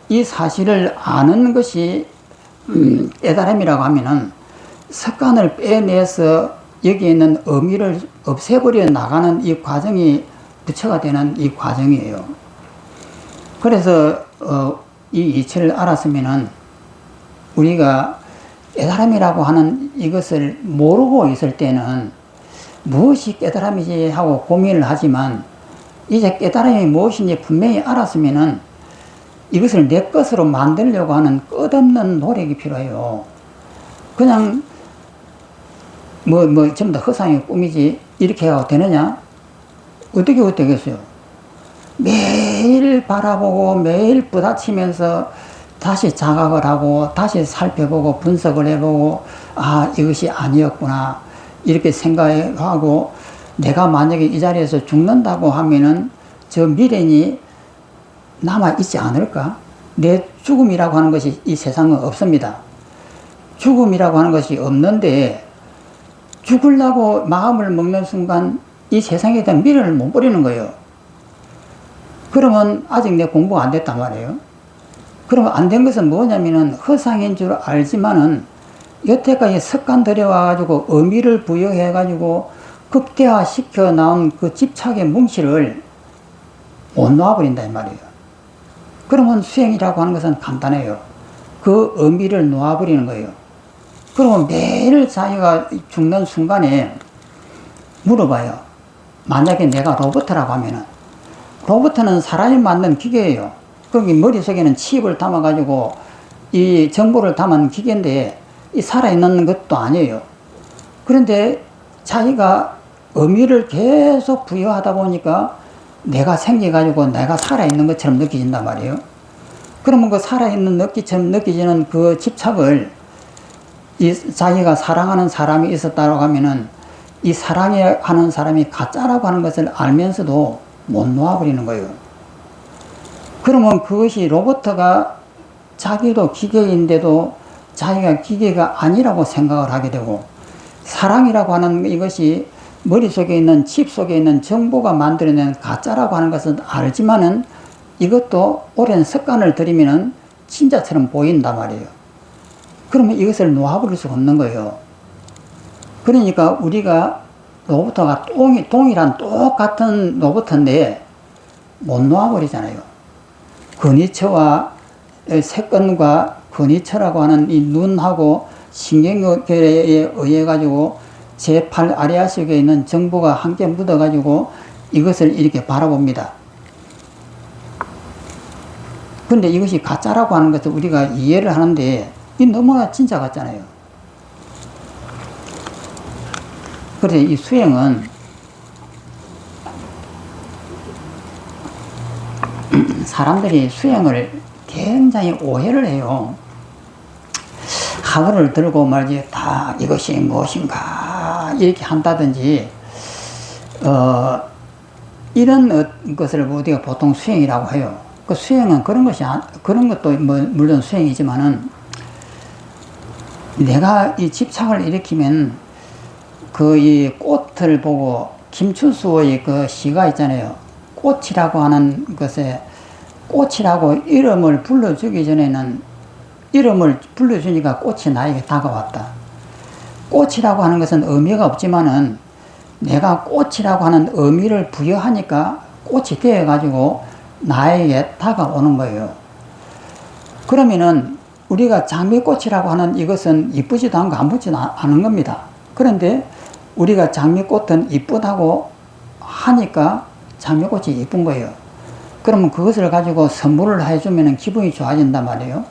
이 사실을 아는 것이 깨달음이라고 하면은 습관을 빼내서 여기에 있는 의미를 없애버려 나가는 이 과정이 부처가 되는 이 과정이에요. 그래서 이 이치를 알았으면은 우리가 깨달음이라고 하는 이것을 모르고 있을 때는 무엇이 깨달음이지 하고 고민을 하지만 이제 깨달음이 무엇인지 분명히 알았으면은 이것을 내 것으로 만들려고 하는 끝없는 노력이 필요해요. 그냥 전부 다 허상의 꿈이지 이렇게 하고 되느냐? 어떻게 되겠어요? 매일 바라보고 매일 부딪히면서 다시 자각을 하고 다시 살펴보고 분석을 해보고 이것이 아니었구나 이렇게 생각하고 내가 만약에 이 자리에서 죽는다고 하면은 저 미련이 남아있지 않을까? 내 죽음이라고 하는 것이 이 세상은 없습니다. 죽음이라고 하는 것이 없는데 죽으려고 마음을 먹는 순간 이 세상에 대한 미련을 못 버리는 거예요. 그러면 아직 내 공부가 안 됐단 말이에요. 그러면 안 된 것은 뭐냐면은 허상인 줄 알지만은 여태까지 습관 들여와가지고 의미를 부여해가지고 극대화시켜 나온 그 집착의 뭉치를 못 놓아버린다 이 말이에요. 그러면 수행이라고 하는 것은 간단해요. 그 의미를 놓아버리는 거예요. 그러면 매일 자기가 죽는 순간에 물어봐요. 만약에 내가 로봇이라고 하면은, 로봇은 사람이 만든 기계예요. 거기 머릿속에는 칩을 담아가지고 이 정보를 담은 기계인데 이 살아있는 것도 아니에요. 그런데 자기가 의미를 계속 부여하다 보니까 내가 생겨가지고 내가 살아있는 것처럼 느껴진단 말이에요. 그러면 그 살아있는 것처럼 느껴지는 그 집착을 자기가 사랑하는 사람이 있었다고 하면은 이 사랑하는 사람이 가짜라고 하는 것을 알면서도 못 놓아버리는 거예요. 그러면 그것이 로봇가 자기도 기계인데도 자기가 기계가 아니라고 생각을 하게 되고, 사랑이라고 하는 이것이 머릿속에 있는 칩 속에 있는 정보가 만들어낸 가짜라고 하는 것은 알지만은 이것도 오랜 습관을 들이면은 진짜처럼 보인단 말이에요. 그러면 이것을 놓아버릴 수가 없는 거예요. 그러니까 우리가 로봇가 동일한 똑같은 로봇인데 못 놓아버리잖아요. 근위처와 색건과 근위처라고 하는 이 눈하고 신경결에 의해 가지고 제8 아래아 속에 있는 정보가 함께 묻어 가지고 이것을 이렇게 바라봅니다. 근데 이것이 가짜라고 하는 것을 우리가 이해를 하는데 이 너무나 진짜 같잖아요. 그래서 이 수행은 사람들이 수행을 굉장히 오해를 해요. 학을 들고 말이지 다 이것이 무엇인가 이렇게 한다든지 이런 것을 우리가 보통 수행이라고 해요. 그 수행은 그런 것도 물론 수행이지만은 내가 이 집착을 일으키면 그 이 꽃을 보고 김춘수의 그 시가 있잖아요. 꽃이라고 하는 것에 꽃이라고 이름을 불러주기 전에는 이름을 불러주니까 꽃이 나에게 다가왔다. 꽃이라고 하는 것은 의미가 없지만은 내가 꽃이라고 하는 의미를 부여하니까 꽃이 되어가지고 나에게 다가오는 거예요. 그러면은 우리가 장미꽃이라고 하는 이것은 이쁘지도 않고 안 붙지도 않은 겁니다. 그런데 우리가 장미꽃은 이쁘다고 하니까 장미꽃이 이쁜 거예요. 그러면 그것을 가지고 선물을 해주면 기분이 좋아진단 말이에요.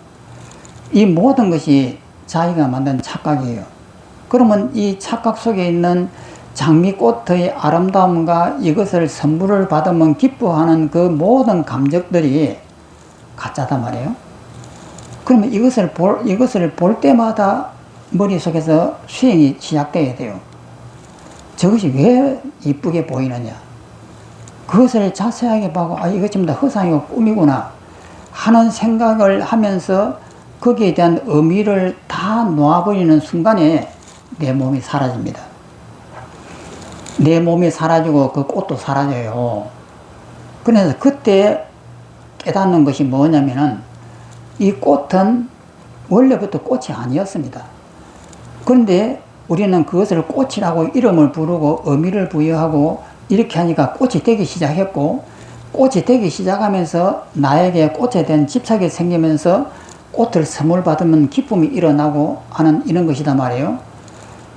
이 모든 것이 자기가 만든 착각이에요. 그러면 이 착각 속에 있는 장미꽃의 아름다움과 이것을 선물을 받으면 기뻐하는 그 모든 감정들이 가짜단 말이에요. 그러면 이것을 볼 때마다 머릿속에서 수행이 시작돼야 돼요. 저것이 왜 이쁘게 보이느냐. 그것을 자세하게 보고 이것 전부 다 허상이고 꿈이구나 하는 생각을 하면서 거기에 대한 의미를 다 놓아버리는 순간에 내 몸이 사라집니다. 내 몸이 사라지고 그 꽃도 사라져요. 그래서 그때 깨닫는 것이 뭐냐면은 이 꽃은 원래부터 꽃이 아니었습니다. 그런데 우리는 그것을 꽃이라고 이름을 부르고 의미를 부여하고 이렇게 하니까 꽃이 되기 시작했고, 꽃이 되기 시작하면서 나에게 꽃에 대한 집착이 생기면서 꽃을 선물 받으면 기쁨이 일어나고 하는 이런 것이단 말이에요.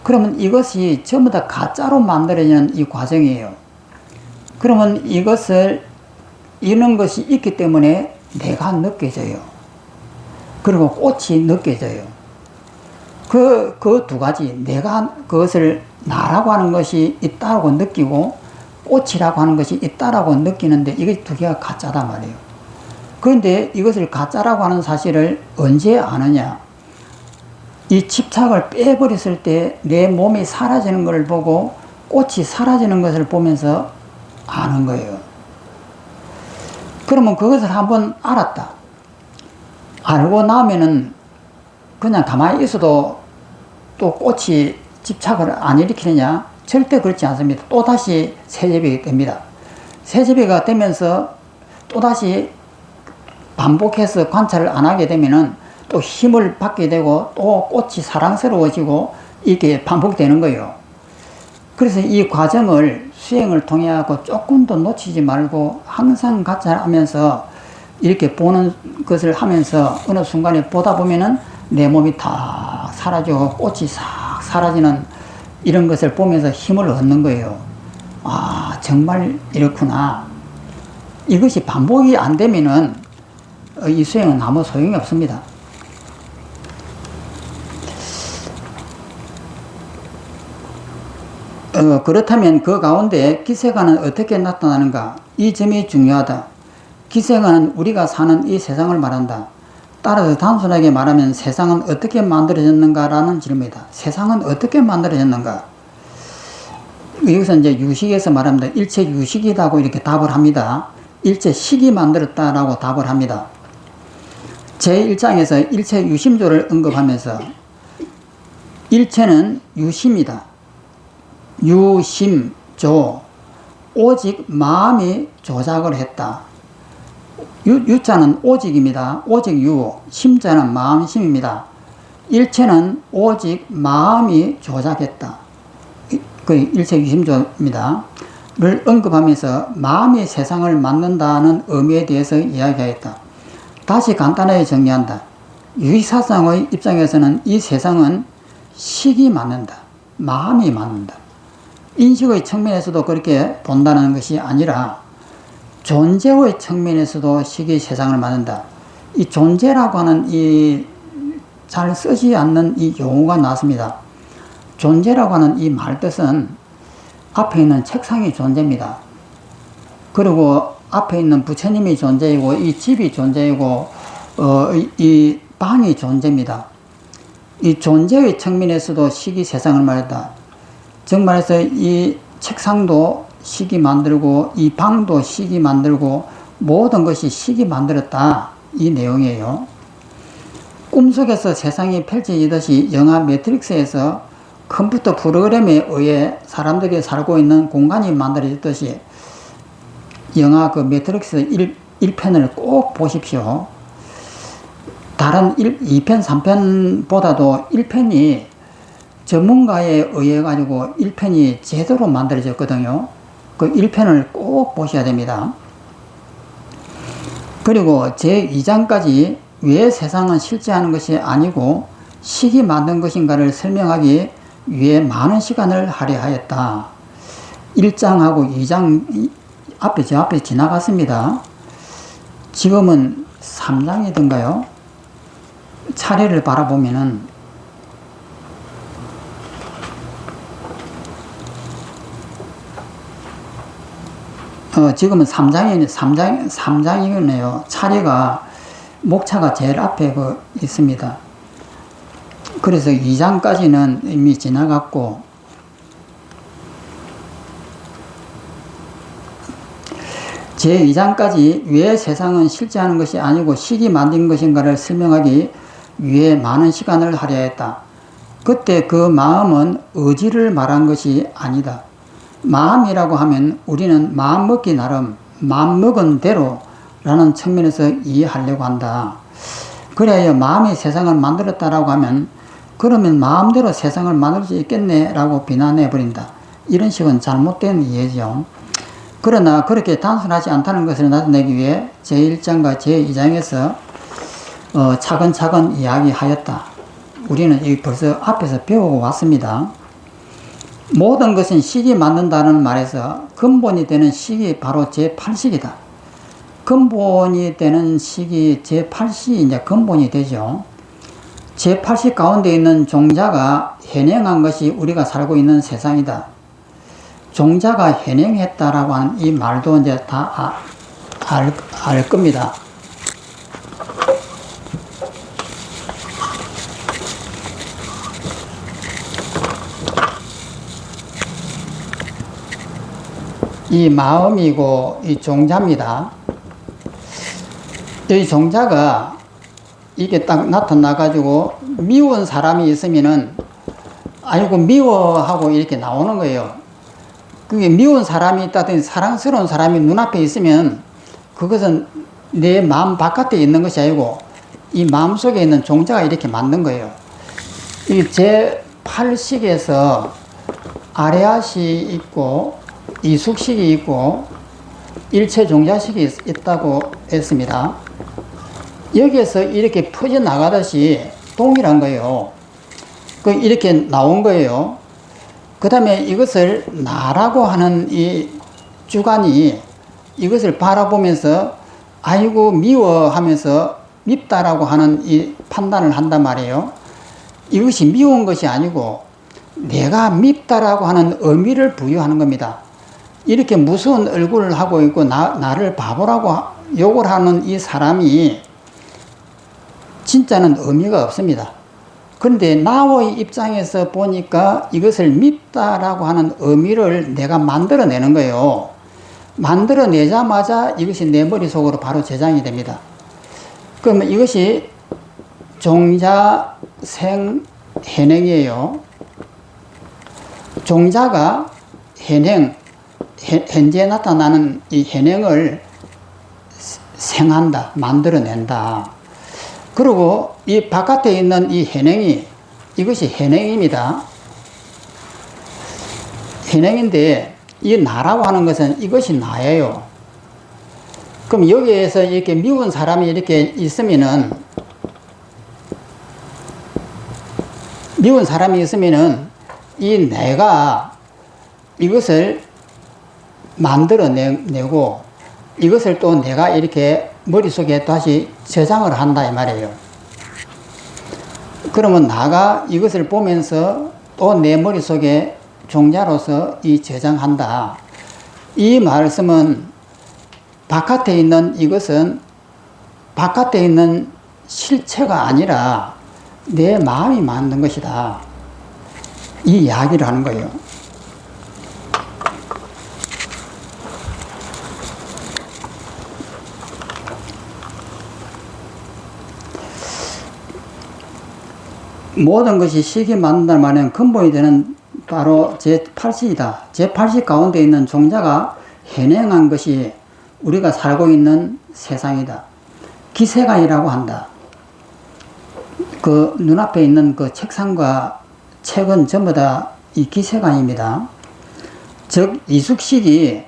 그러면 이것이 전부 다 가짜로 만들어지는 이 과정이에요. 그러면 이런 것이 있기 때문에 내가 느껴져요. 그리고 꽃이 느껴져요. 그 두 가지, 내가 그것을 나라고 하는 것이 있다고 느끼고 꽃이라고 하는 것이 있다라고 느끼는데 이게 두 개가 가짜단 말이에요. 그런데 이것을 가짜라고 하는 사실을 언제 아느냐? 이 집착을 빼버렸을 때 내 몸이 사라지는 것을 보고 꽃이 사라지는 것을 보면서 아는 거예요. 그러면 그것을 한번 알았다. 알고 나면은 그냥 가만히 있어도 또 꽃이 집착을 안 일으키느냐? 절대 그렇지 않습니다. 또다시 세제비가 됩니다. 세제비가 되면서 또다시 반복해서 관찰을 안 하게 되면은 또 힘을 받게 되고 또 꽃이 사랑스러워지고 이게 반복되는 거예요. 그래서 이 과정을 수행을 통해 하고 조금도 놓치지 말고 항상 관찰하면서 이렇게 보는 것을 하면서 어느 순간에 보다 보면은 내 몸이 다 사라지고 꽃이 싹 사라지는 이런 것을 보면서 힘을 얻는 거예요. 아, 정말 이렇구나. 이것이 반복이 안 되면은 이 수행은 아무 소용이 없습니다. 그렇다면 그 가운데 기세가는 어떻게 나타나는가? 이 점이 중요하다. 기세가는 우리가 사는 이 세상을 말한다. 따라서 단순하게 말하면 세상은 어떻게 만들어졌는가라는 질문이다. 세상은 어떻게 만들어졌는가? 여기서 이제 유식에서 말합니다. 일체 유식이라고 이렇게 답을 합니다. 일체 식이 만들었다라고 답을 합니다. 제1장에서 일체 유심조를 언급하면서 일체는 유심이다. 유심조, 오직 마음이 조작을 했다. 유자는 오직입니다. 오직 유, 심자는 마음심입니다. 일체는 오직 마음이 조작했다. 그 일체 유심조입니다. 를 언급하면서 마음이 세상을 만든다는 의미에 대해서 이야기하였다. 다시 간단하게 정리한다. 유의사상의 입장에서는 이 세상은 식이 만든다. 마음이 만든다. 인식의 측면에서도 그렇게 본다는 것이 아니라 존재의 측면에서도 식이 세상을 만든다. 이 존재라고 하는 이 잘 쓰지 않는 이 용어가 나왔습니다. 존재라고 하는 이 말뜻은 앞에 있는 책상이 존재입니다. 그리고 앞에 있는 부처님이 존재이고 이 집이 존재이고 이 방이 존재입니다. 이 존재의 측면에서도 식이 세상을 말한다. 즉 말해서 이 책상도 식이 만들고 이 방도 식이 만들고 모든 것이 식이 만들었다. 이 내용이에요. 꿈속에서 세상이 펼쳐지듯이 영화 매트릭스에서 컴퓨터 프로그램에 의해 사람들이 살고 있는 공간이 만들어졌듯이 영화 그 매트릭스 1편을 꼭 보십시오. 다른 2편, 3편보다도 1편이 전문가에 의해 가지고 1편이 제대로 만들어졌거든요. 그 1편을 꼭 보셔야 됩니다. 그리고 제2장까지 왜 세상은 실제하는 것이 아니고 식이 만든 것인가를 설명하기 위해 많은 시간을 할애하였다. 1장하고 2장 저 앞에 지나갔습니다. 지금은 3장이던가요? 차례를 바라보면은 지금은 3장이네요. 차례가 목차가 제일 앞에 있습니다. 그래서 2장까지는 이미 지나갔고 제2장까지 왜 세상은 실제하는 것이 아니고 식이 만든 것인가를 설명하기 위해 많은 시간을 할애했다. 그때 그 마음은 의지를 말한 것이 아니다. 마음이라고 하면 우리는 마음 먹기 나름, 마음 먹은 대로 라는 측면에서 이해하려고 한다. 그래야 마음이 세상을 만들었다라고 하면 그러면 마음대로 세상을 만들 수 있겠네 라고 비난해 버린다. 이런 식은 잘못된 이해죠. 그러나 그렇게 단순하지 않다는 것을 나타내기 위해 제1장과 제2장에서 차근차근 이야기하였다. 우리는 이 벌써 앞에서 배우고 왔습니다. 모든 것은 식이 만든다는 말에서 근본이 되는 식이 바로 제8식이다. 근본이 되는 식이 제8식이 이제 근본이 되죠. 제8식 가운데 있는 종자가 현행한 것이 우리가 살고 있는 세상이다. 종자가 현행했다라고 하는 이 말도 이제 다 알 겁니다. 이 마음이고 이 종자입니다. 이 종자가 이게 딱 나타나 가지고 미운 사람이 있으면은 아이고 미워하고 이렇게 나오는 거예요. 그게 미운 사람이 있다든지 사랑스러운 사람이 눈앞에 있으면 그것은 내 마음 바깥에 있는 것이 아니고 이 마음속에 있는 종자가 이렇게 만든 거예요. 이 제8식에서 아레아식이 있고 이숙식이 있고 일체종자식이 있다고 했습니다. 여기에서 이렇게 퍼져나가듯이 동일한 거예요. 이렇게 나온 거예요. 그 다음에 이것을 나라고 하는 이 주관이 이것을 바라보면서 아이고 미워하면서 밉다라고 하는 이 판단을 한단 말이에요. 이것이 미운 것이 아니고 내가 밉다라고 하는 의미를 부여하는 겁니다. 이렇게 무서운 얼굴을 하고 있고 나를 바보라고 욕을 하는 이 사람이 진짜는 의미가 없습니다. 그런데 나의 입장에서 보니까 이것을 밉다라고 하는 의미를 내가 만들어내는 거예요. 만들어내자마자 이것이 내 머릿속으로 바로 저장이 됩니다. 그러면 이것이 종자생 현행이에요. 종자가 현재 나타나는 이 현행을 생한다, 만들어낸다. 그리고 이 바깥에 있는 이 현행이 이것이 현행입니다. 현행인데 이 나라고 하는 것은 이것이 나예요. 그럼 여기에서 이렇게 미운 사람이 이렇게 있으면은 이 내가 이것을 만들어내고 이것을 또 내가 이렇게 머릿속에 다시 저장을 한다 이 말이에요. 그러면 나가 이것을 보면서 또 내 머릿속에 종자로서 이 저장한다. 이 말씀은 바깥에 있는 이것은 바깥에 있는 실체가 아니라 내 마음이 만든 것이다. 이 이야기를 하는 거예요. 모든 것이 식이 만든다는 말은 근본이 되는 바로 제8식이다. 제8식 가운데 있는 종자가 현행한 것이 우리가 살고 있는 세상이다. 기세관이라고 한다. 그 눈앞에 있는 그 책상과 책은 전부 다 이 기세관입니다. 즉 이숙식이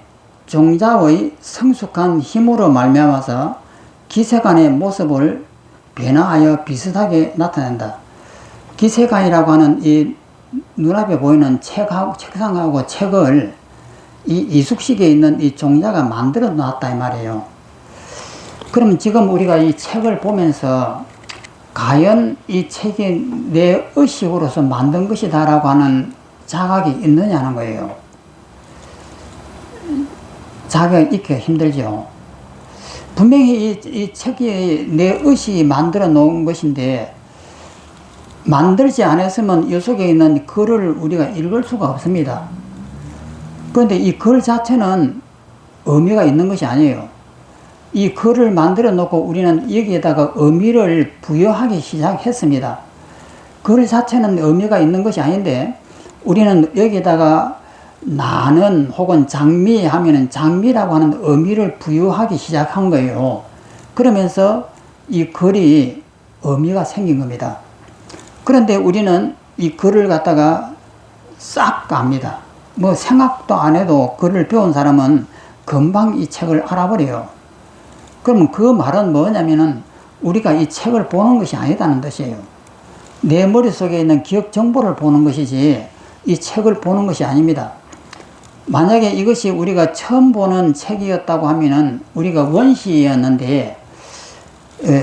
종자의 성숙한 힘으로 말미암아서 기세관의 모습을 변화하여 비슷하게 나타낸다. 기세관이라고 하는 이 눈앞에 보이는 책상하고 책을 이 이숙식에 있는 이 종자가 만들어 놨다 이 말이에요. 그럼 지금 우리가 이 책을 보면서 과연 이 책이 내 의식으로서 만든 것이다 라고 하는 자각이 있느냐는 거예요. 자각이 있기가 힘들죠. 분명히 이 책이 내 의식이 만들어 놓은 것인데 만들지 않았으면 이 속에 있는 글을 우리가 읽을 수가 없습니다. 그런데 이 글 자체는 의미가 있는 것이 아니에요. 이 글을 만들어 놓고 우리는 여기에다가 의미를 부여하기 시작했습니다. 글 자체는 의미가 있는 것이 아닌데 우리는 여기에다가 나는 혹은 장미 하면은 장미라고 하는 의미를 부여하기 시작한 거예요. 그러면서 이 글이 의미가 생긴 겁니다. 그런데 우리는 이 글을 갖다가 싹 갑니다. 뭐 생각도 안 해도 글을 배운 사람은 금방 이 책을 알아버려요. 그러면 그 말은 뭐냐면은 우리가 이 책을 보는 것이 아니다는 뜻이에요. 내 머릿속에 있는 기억 정보를 보는 것이지 이 책을 보는 것이 아닙니다. 만약에 이것이 우리가 처음 보는 책이었다고 하면은 우리가 원시였는데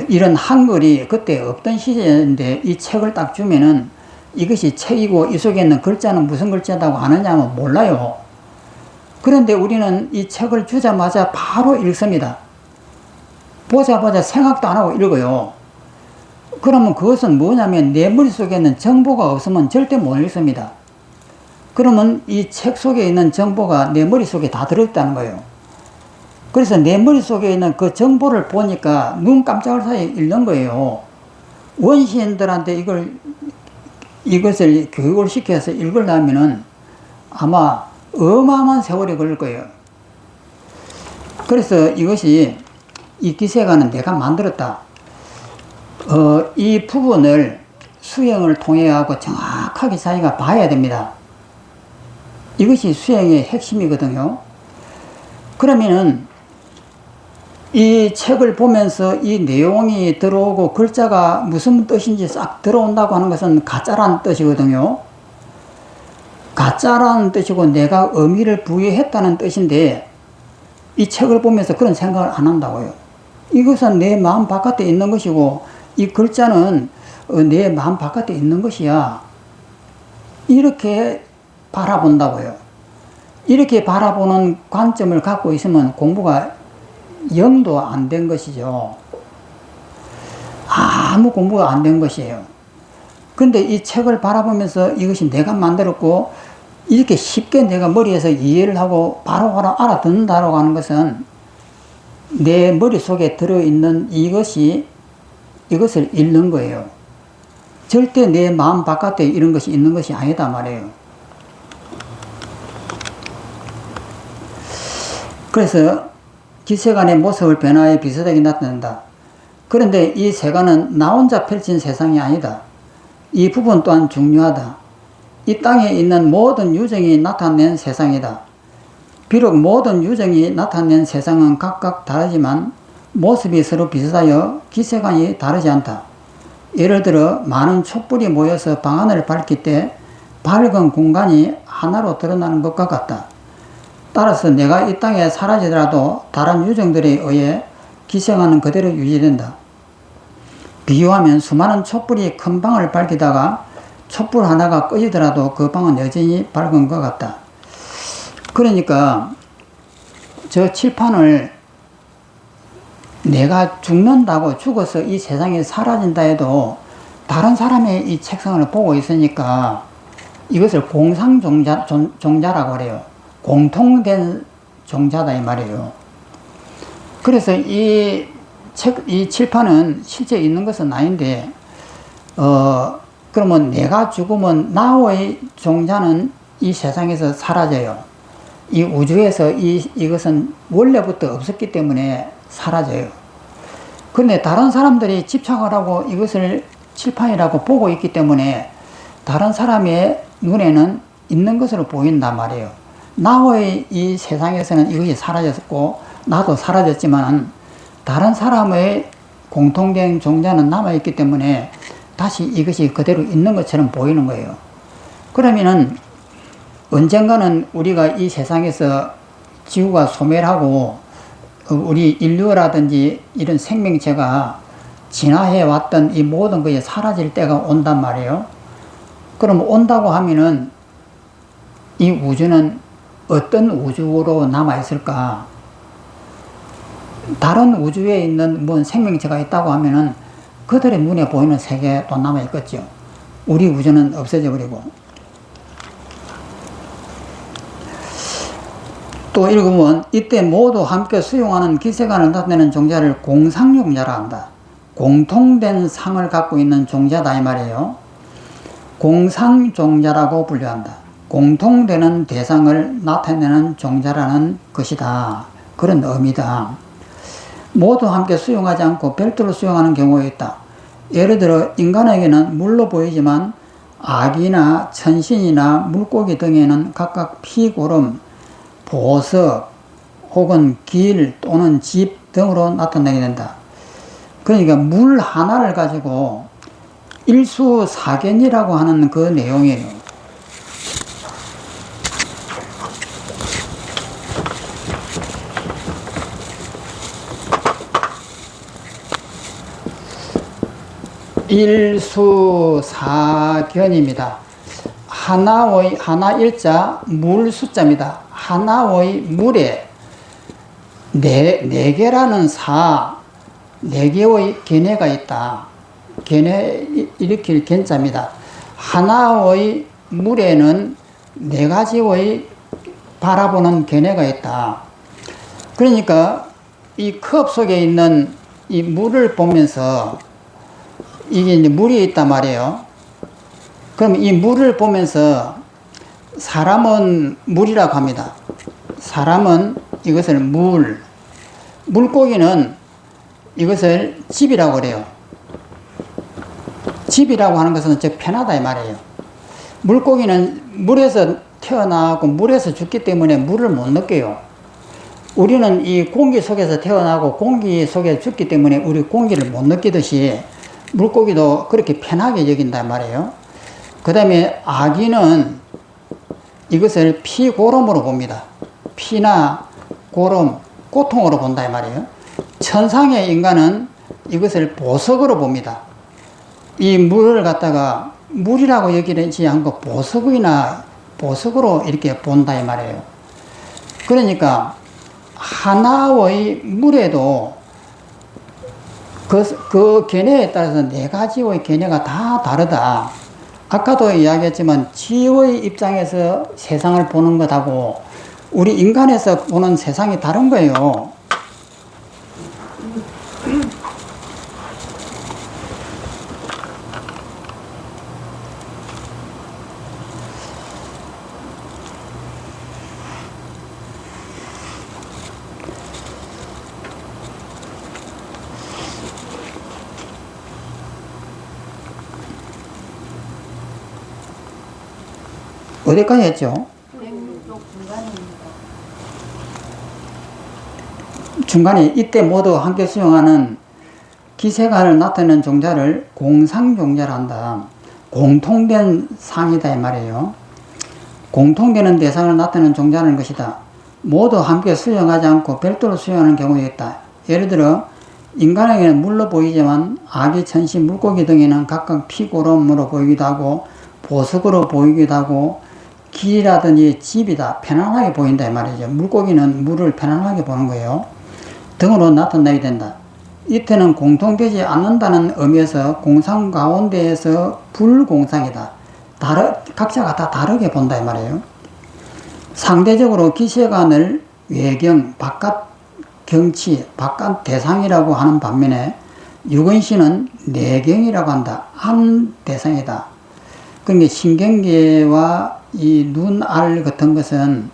이런 한글이 그때 없던 시절인데 이 책을 딱 주면은 이것이 책이고 이 속에 있는 글자는 무슨 글자다고 아느냐면 몰라요. 그런데 우리는 이 책을 주자마자 바로 읽습니다. 보자마자 생각도 안 하고 읽어요. 그러면 그것은 뭐냐면 내 머릿속에 있는 정보가 없으면 절대 못 읽습니다. 그러면 이 책 속에 있는 정보가 내 머릿속에 다 들어있다는 거예요. 그래서 내 머릿속에 있는 그 정보를 보니까 눈 깜짝할 사이에 읽는 거예요. 원시인들한테 이걸 이것을 교육을 시켜서 읽으려면은 아마 어마어마한 세월이 걸릴 거예요. 그래서 이것이 이 기세가는 내가 만들었다. 이 부분을 수행을 통해 하고 정확하게 자기가 봐야 됩니다. 이것이 수행의 핵심이거든요. 그러면은 이 책을 보면서 이 내용이 들어오고 글자가 무슨 뜻인지 싹 들어온다고 하는 것은 가짜라는 뜻이거든요. 가짜라는 뜻이고 내가 의미를 부여했다는 뜻인데 이 책을 보면서 그런 생각을 안 한다고요. 이것은 내 마음 바깥에 있는 것이고 이 글자는 내 마음 바깥에 있는 것이야. 이렇게 바라본다고요. 이렇게 바라보는 관점을 갖고 있으면 공부가 0도 안 된 것이죠. 아무 공부가 안 된 것이에요. 근데 이 책을 바라보면서 이것이 내가 만들었고 이렇게 쉽게 내가 머리에서 이해를 하고 바로바로 알아듣는다라고 하는 것은 내 머릿속에 들어있는 이것을 잃는 거예요. 절대 내 마음 바깥에 이런 것이 있는 것이 아니다 말이에요. 그래서 기세간의 모습을 변화에 비슷하게 나타낸다. 그런데 이 세간은 나 혼자 펼친 세상이 아니다. 이 부분 또한 중요하다. 이 땅에 있는 모든 유정이 나타낸 세상이다. 비록 모든 유정이 나타낸 세상은 각각 다르지만 모습이 서로 비슷하여 기세간이 다르지 않다. 예를 들어 많은 촛불이 모여서 방안을 밝힐 때 밝은 공간이 하나로 드러나는 것과 같다. 따라서 내가 이 땅에 사라지더라도 다른 유정들에 의해 기생하는 그대로 유지된다. 비유하면 수많은 촛불이 큰 방을 밝히다가 촛불 하나가 꺼지더라도 그 방은 여전히 밝은 것 같다. 그러니까 저 칠판을 내가 죽는다고 죽어서 이 세상에 사라진다 해도 다른 사람의 이 책상을 보고 있으니까 이것을 공상종자라고 그래요. 공통된 종자다 이 말이에요. 그래서 이 칠판은 실제 있는 것은 아닌데 그러면 내가 죽으면 나의 종자는 이 세상에서 사라져요. 이 우주에서 이것은 원래부터 없었기 때문에 사라져요. 그런데 다른 사람들이 집착을 하고 이것을 칠판이라고 보고 있기 때문에 다른 사람의 눈에는 있는 것으로 보인단 말이에요. 나의 이 세상에서는 이것이 사라졌고 나도 사라졌지만 다른 사람의 공통된 종자는 남아있기 때문에 다시 이것이 그대로 있는 것처럼 보이는 거예요. 그러면은 언젠가는 우리가 이 세상에서 지구가 소멸하고 우리 인류라든지 이런 생명체가 진화해 왔던 이 모든 것이 사라질 때가 온단 말이에요. 그럼 온다고 하면은 이 우주는 어떤 우주로 남아있을까? 다른 우주에 있는 뭔 생명체가 있다고 하면은 그들의 눈에 보이는 세계도 남아있겠죠. 우리 우주는 없어져 버리고. 또 읽으면 이때 모두 함께 수용하는 기세간을 나타내는 종자를 공상종자라 한다. 공통된 상을 갖고 있는 종자다 이 말이에요. 공상종자라고 분류한다. 공통되는 대상을 나타내는 종자라는 것이다. 그런 의미다. 모두 함께 수용하지 않고 별도로 수용하는 경우가 있다. 예를 들어 인간에게는 물로 보이지만 아기나 천신이나 물고기 등에는 각각 피, 구름, 보석 혹은 길 또는 집 등으로 나타나게 된다. 그러니까 물 하나를 가지고 일수사견이라고 하는 그 내용이에요. 일수사견입니다. 하나 일자 물 숫자입니다. 하나의 물에 네 개라는 네 개의 견해가 있다. 견해 일으킬 견자입니다. 하나의 물에는 네 가지의 바라보는 견해가 있다. 그러니까 이 컵 속에 있는 이 물을 보면서 이게 이제 물이 있단 말이에요. 그럼 이 물을 보면서 사람은 물이라고 합니다. 사람은 이것을 물고기는 이것을 집이라고 그래요. 집이라고 하는 것은 즉 편하다 이 말이에요. 물고기는 물에서 태어나고 물에서 죽기 때문에 물을 못 느껴요. 우리는 이 공기 속에서 태어나고 공기 속에 죽기 때문에 우리 공기를 못 느끼듯이 물고기도 그렇게 편하게 여긴다 말이에요. 그 다음에 아기는 이것을 피고름으로 봅니다. 피나 고름, 고통으로 본다 이 말이에요. 천상의 인간은 이것을 보석으로 봅니다. 이 물을 갖다가 물이라고 여기지 않고 보석으로 이렇게 본다 이 말이에요. 그러니까 하나의 물에도 그 견해에 따라서 네 가지의 견해가 다 다르다. 아까도 이야기했지만 지의 입장에서 세상을 보는 것하고 우리 인간에서 보는 세상이 다른 거예요. 어디까지 했죠? 중간에 이때 모두 함께 수용하는 기세간을 나타내는 종자를 공상종자라 한다. 공통된 상이다 이 말이에요. 공통되는 대상을 나타내는 종자라는 것이다. 모두 함께 수용하지 않고 별도로 수용하는 경우도 있다. 예를 들어 인간에게는 물로 보이지만 아기, 천시, 물고기 등에는 각각 피고름으로 보이기도 하고 보석으로 보이기도 하고 길이라든지 집이다 편안하게 보인다 이 말이죠. 물고기는 물을 편안하게 보는 거예요. 등으로 나타나게 된다. 이때는 공통되지 않는다는 의미에서 공상 가운데에서 불공상이다. 각자가 다 다르게 본다 이 말이에요. 상대적으로 기세간을 외경, 바깥 경치, 바깥 대상이라고 하는 반면에 육은신은 내경이라고 한다. 안 대상이다. 그러니까 신경계와 이 눈, 알 같은 것은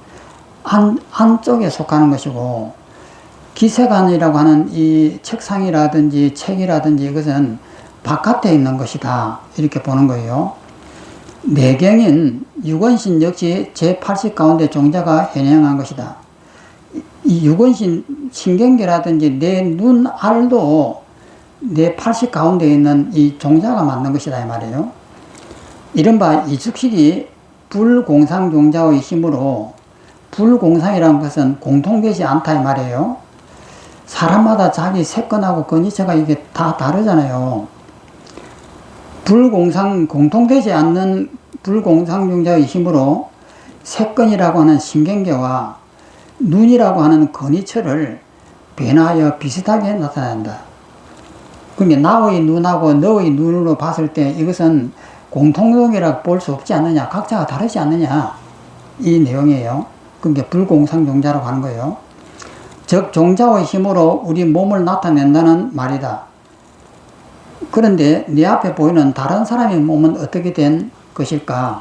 안쪽에 속하는 것이고 기세간이라고 하는 이 책상이라든지 책이라든지 이것은 바깥에 있는 것이다. 이렇게 보는 거예요. 내경인 육원신 역시 제80 가운데 종자가 현행한 것이다. 이 육원신 신경계라든지 내 눈, 알도 내 80 가운데 있는 이 종자가 맞는 것이다 이 말이에요. 이른바 이축식이 불공상종자의 힘으로 불공상이라는 것은 공통되지 않다 이 말이에요. 사람마다 자기 색건하고 건이체가 이게 다 다르잖아요. 공통되지 않는 불공상종자의 힘으로 색건이라고 하는 신경계와 눈이라고 하는 건이체를 변화하여 비슷하게 나타낸다. 그러니까 나의 눈하고 너의 눈으로 봤을 때 이것은 공통적이라고 볼 수 없지 않느냐, 각자가 다르지 않느냐, 이 내용이에요. 그게 불공상종자라고 하는 거예요. 즉 종자의 힘으로 우리 몸을 나타낸다는 말이다. 그런데 내 앞에 보이는 다른 사람의 몸은 어떻게 된 것일까?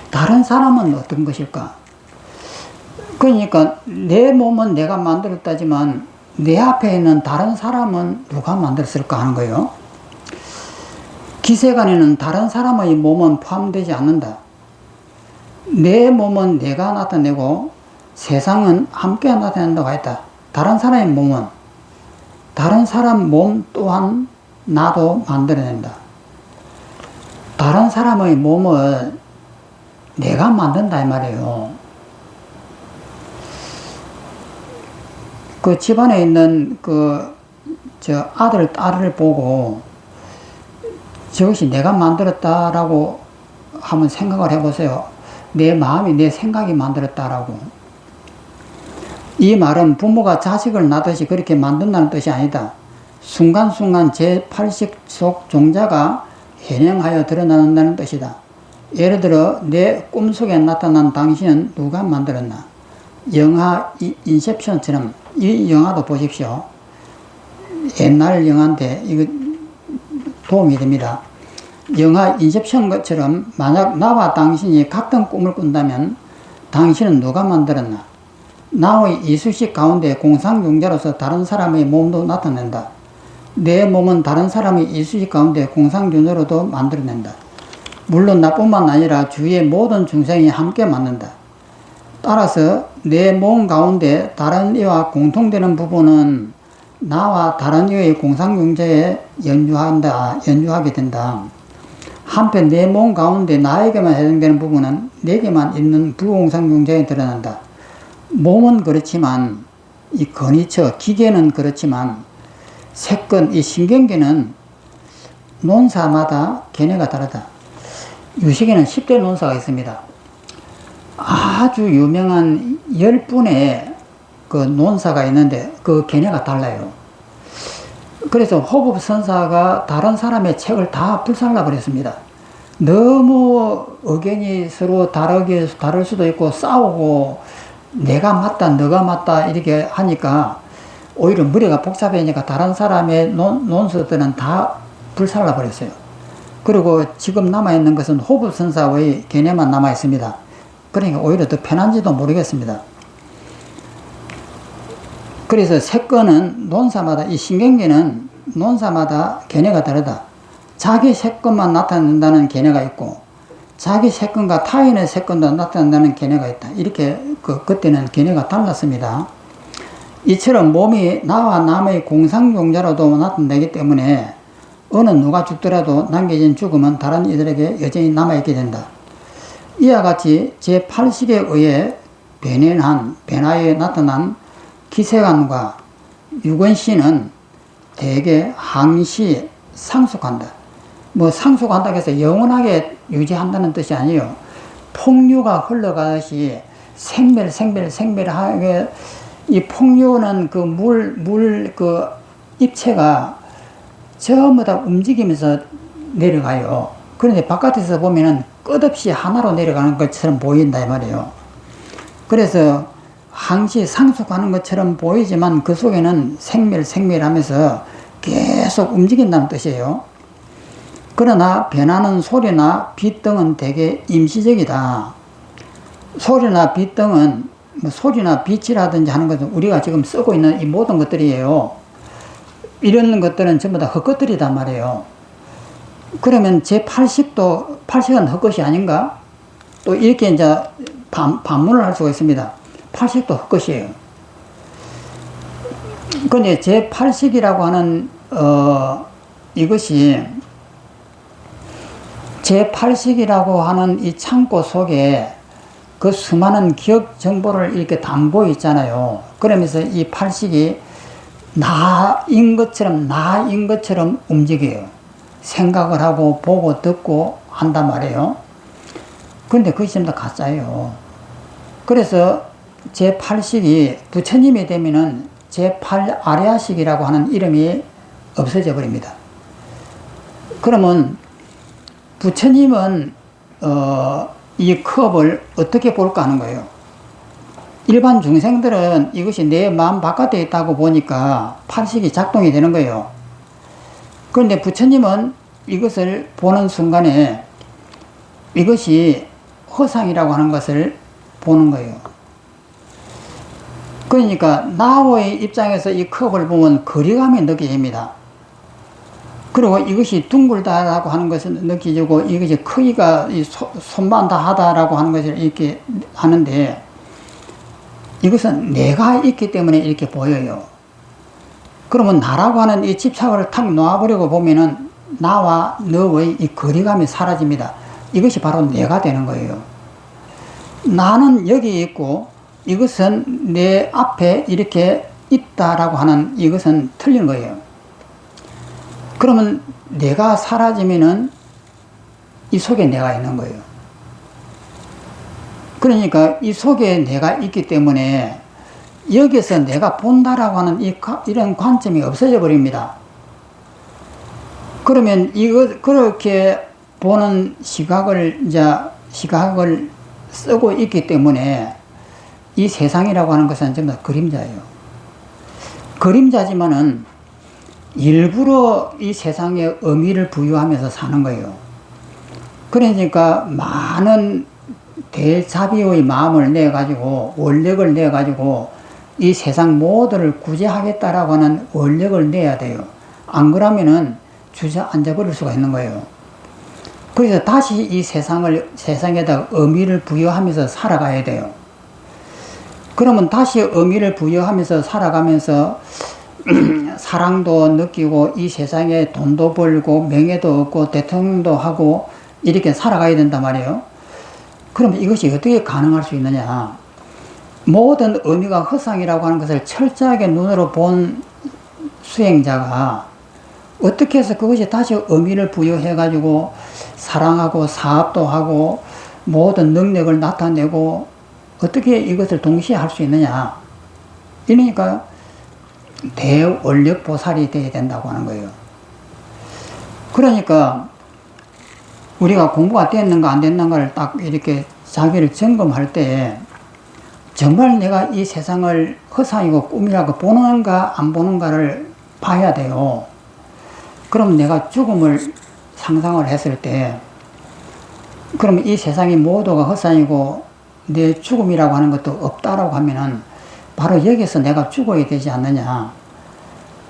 다른 사람은 어떤 것일까? 그러니까 내 몸은 내가 만들었다지만 내 앞에 있는 다른 사람은 누가 만들었을까 하는 거예요. 기세간에는 다른 사람의 몸은 포함되지 않는다. 내 몸은 내가 나타내고 세상은 함께 나타낸다고 했다. 다른 사람의 몸은 다른 사람 몸 또한 나도 만들어낸다. 다른 사람의 몸을 내가 만든다 이 말이에요. 그 집안에 있는 아들, 딸을 보고 저것이 내가 만들었다라고 한번 생각을 해보세요. 내 마음이, 내 생각이 만들었다라고. 이 말은 부모가 자식을 낳듯이 그렇게 만든다는 뜻이 아니다. 순간순간 제80 속 종자가 현행하여 드러나는다는 뜻이다. 예를 들어 내 꿈속에 나타난 당신은 누가 만들었나? 영화 인셉션처럼 이 영화도 보십시오. 옛날 영화인데 이거 도움이 됩니다. 영화 인셉션 것처럼 만약 나와 당신이 같은 꿈을 꾼다면 당신은 누가 만들었나? 나의 이쑤시개 가운데 공상용자로서 다른 사람의 몸도 나타낸다. 내 몸은 다른 사람의 이쑤시개 가운데 공상용자로도 만들어낸다. 물론 나뿐만 아니라 주위의 모든 중생이 함께 만든다. 따라서 내 몸 가운데 다른 이와 공통되는 부분은 나와 다른 이의 공상용자에 연주하게 된다. 한편 내 몸 가운데 나에게만 해당되는 부분은 내게만 있는 부공상용자에 드러난다. 몸은 그렇지만 이 거니처 기계는 그렇지만 세건 이 신경계는 논사마다 견해가 다르다. 유식에는 10대 논사가 있습니다. 아주 유명한 10분의 그 논사가 있는데 그 견해가 달라요. 그래서 호법선사가 다른 사람의 책을 다 불살라 버렸습니다. 너무 의견이 서로 다를 수도 있고 싸우고 내가 맞다 너가 맞다 이렇게 하니까 오히려 머리가 복잡해지니까 다른 사람의 논서들은 다 불살라 버렸어요. 그리고 지금 남아있는 것은 호법선사의 견해만 남아있습니다. 그러니까 오히려 더 편한지도 모르겠습니다. 그래서 세건은 논사마다 이 신경계는 논사마다 견해가 다르다. 자기 세건만 나타낸다는 견해가 있고 자기 세건과 타인의 세건도 나타낸다는 견해가 있다. 이렇게 그때는 견해가 달랐습니다. 이처럼 몸이 나와 남의 공상용자로도 나타나기 때문에 어느 누가 죽더라도 남겨진 죽음은 다른 이들에게 여전히 남아있게 된다. 이와 같이 제8식에 의해 변화에 나타난 기세관과 유건시는 대개 항시 상속한다. 뭐 상속한다고 해서 영원하게 유지한다는 뜻이 아니에요. 폭류가 흘러가듯이 생멸하게 이 폭류는 그 입체가 전부 다 움직이면서 내려가요. 그런데 바깥에서 보면은 끝없이 하나로 내려가는 것처럼 보인다 이 말이에요. 그래서 항시 상속하는 것처럼 보이지만 그 속에는 생멸하면서 계속 움직인다는 뜻이에요. 그러나 변하는 소리나 빛 등은 대개 임시적이다. 소리나 빛 등은 소리나 빛이라든지 하는 것은 우리가 지금 쓰고 있는 이 모든 것들이에요. 이런 것들은 전부 다 헛것들이단 말이에요. 그러면 제8식도 8식은 헛것이 아닌가? 또 이렇게 이제 반문을 할 수가 있습니다. 8식도 헛것이에요. 근데 제8식이라고 하는 이것이 제8식이라고 하는 이 창고 속에 그 수많은 기억 정보를 이렇게 담고 있잖아요. 그러면서 이 8식이 나인 것처럼 움직여요. 생각을 하고 보고 듣고 한단 말이에요. 근데 그것이 전부 다 가짜예요. 그래서 제8식이 부처님이 되면은 제8아리아식이라고 하는 이름이 없어져 버립니다. 그러면 부처님은 이 컵을 어떻게 볼까 하는 거예요. 일반 중생들은 이것이 내 마음 바깥에 있다고 보니까 8식이 작동이 되는 거예요. 그런데 부처님은 이것을 보는 순간에 이것이 허상이라고 하는 것을 보는 거예요. 그러니까 나의 입장에서 이 컵을 보면 거리감이 느껴집니다. 그리고 이것이 둥글다라고 하는 것을 느껴지고 이것이 크기가 손만다하다라고 하는 것을 이렇게 하는데 이것은 내가 있기 때문에 이렇게 보여요. 그러면 나라고 하는 이 집착을 탁 놓아버리고 보면은 나와 너의 이 거리감이 사라집니다. 이것이 바로 내가 되는 거예요. 나는 여기 있고 이것은 내 앞에 이렇게 있다라고 하는 이것은 틀린 거예요. 그러면 내가 사라지면은 이 속에 내가 있는 거예요. 그러니까 이 속에 내가 있기 때문에 여기서 내가 본다라고 하는 이런 관점이 없어져 버립니다. 그러면 그렇게 보는 시각을 쓰고 있기 때문에 이 세상이라고 하는 것은 전부 다 그림자예요. 그림자지만은 일부러 이 세상에 의미를 부여하면서 사는 거예요. 그러니까 많은 대자비의 마음을 내가지고 원력을 내가지고 이 세상 모두를 구제하겠다라고 하는 원력을 내야 돼요. 안 그러면은 주저앉아 버릴 수가 있는 거예요. 그래서 다시 이 세상에다 의미를 부여하면서 살아가야 돼요. 그러면 다시 의미를 부여하면서 살아가면서 사랑도 느끼고 이 세상에 돈도 벌고 명예도 얻고 대통령도 하고 이렇게 살아가야 된단 말이에요. 그러면 이것이 어떻게 가능할 수 있느냐. 모든 의미가 허상이라고 하는 것을 철저하게 눈으로 본 수행자가 어떻게 해서 그것이 다시 의미를 부여해 가지고 사랑하고 사업도 하고 모든 능력을 나타내고 어떻게 이것을 동시에 할 수 있느냐. 이러니까 대원력보살이 되어야 된다고 하는 거예요. 그러니까 우리가 공부가 됐는가 안 됐는가를 딱 이렇게 자기를 점검할 때 정말 내가 이 세상을 허상이고 꿈이라고 보는가 안 보는가를 봐야 돼요. 그럼 내가 죽음을 상상을 했을 때 그럼 이 세상이 모두가 허상이고 내 죽음이라고 하는 것도 없다라고 하면은 바로 여기서 내가 죽어야 되지 않느냐.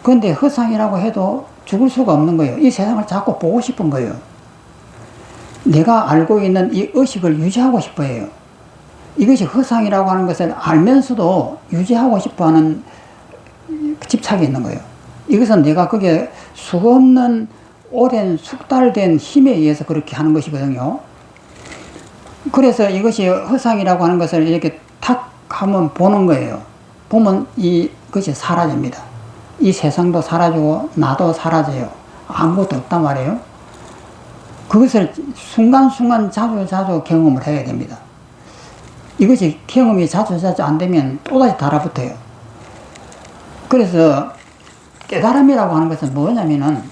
그런데 허상이라고 해도 죽을 수가 없는 거예요. 이 세상을 자꾸 보고 싶은 거예요. 내가 알고 있는 이 의식을 유지하고 싶어 해요. 이것이 허상이라고 하는 것을 알면서도 유지하고 싶어 하는 집착이 있는 거예요. 이것은 내가 그게 수없는 오랜 숙달된 힘에 의해서 그렇게 하는 것이거든요. 그래서 이것이 허상이라고 하는 것을 이렇게 탁 하면 보는 거예요. 보면 이것이 사라집니다. 이 세상도 사라지고 나도 사라져요. 아무것도 없단 말이에요. 그것을 순간순간 자주 경험을 해야 됩니다. 이것이 경험이 자주 안 되면 또다시 달라붙어요. 그래서 깨달음이라고 하는 것은 뭐냐면은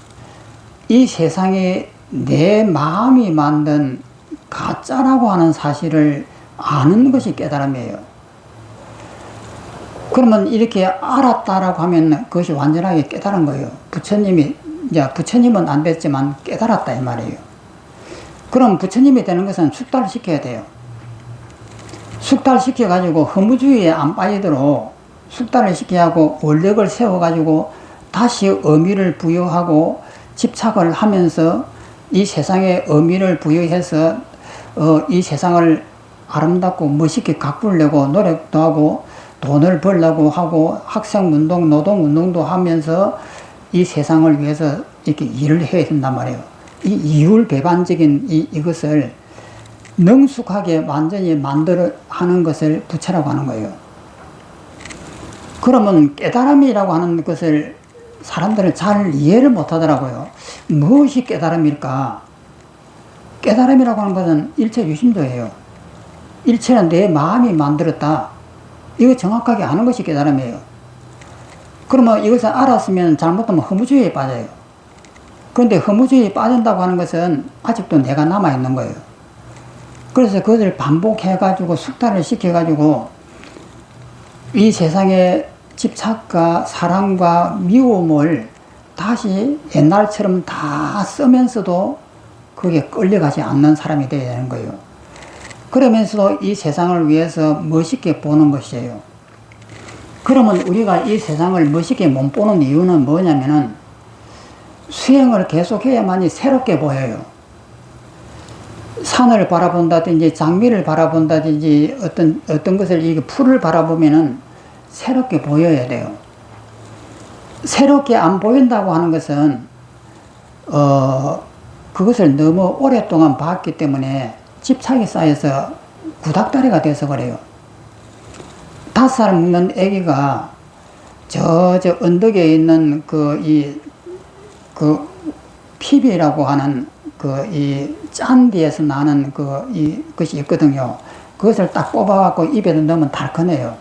이 세상에 내 마음이 만든 가짜라고 하는 사실을 아는 것이 깨달음이에요. 그러면 이렇게 알았다라고 하면 그것이 완전하게 깨달은 거예요. 부처님은 안 됐지만 깨달았다 이 말이에요. 그럼 부처님이 되는 것은 숙달시켜야 돼요. 숙달시켜가지고 허무주의에 안 빠지도록 숙달을 시켜야 하고 원력을 세워가지고 다시 의미를 부여하고 집착을 하면서 이 세상에 의미를 부여해서 이 세상을 아름답고 멋있게 가꾸려고 노력도 하고 돈을 벌려고 하고 학생운동, 노동운동도 하면서 이 세상을 위해서 이렇게 일을 해야 된단 말이에요. 이 이율배반적인 이것을 능숙하게 완전히 만들어 하는 것을 부처라고 하는 거예요. 그러면 깨달음이라고 하는 것을 사람들은 잘 이해를 못 하더라고요. 무엇이 깨달음일까? 깨달음이라고 하는 것은 일체 유심조예요. 일체는 내 마음이 만들었다. 이거 정확하게 아는 것이 깨달음이에요. 그러면 이것을 알았으면 잘못하면 허무주의에 빠져요. 그런데 허무주의에 빠진다고 하는 것은 아직도 내가 남아있는 거예요. 그래서 그것을 반복해가지고 숙달을 시켜가지고 이 세상의 집착과 사랑과 미움을 다시 옛날처럼 다 쓰면서도 그게 끌려가지 않는 사람이 되어야 되는 거예요. 그러면서도 이 세상을 위해서 멋있게 보는 것이에요. 그러면 우리가 이 세상을 멋있게 못 보는 이유는 뭐냐면은 수행을 계속해야만이 새롭게 보여요. 산을 바라본다든지 장미를 바라본다든지 어떤 것을 이 풀을 바라보면은 새롭게 보여야 돼요. 새롭게 안 보인다고 하는 것은 그것을 너무 오랫동안 봤기 때문에 집착이 쌓여서 구닥다리가 돼서 그래요. 5살 먹는 아기가 저 언덕에 있는 그 피비라고 하는 이 짠디에서 나는 것이 있거든요. 그것을 딱 뽑아갖고 입에 넣으면 달큰해요.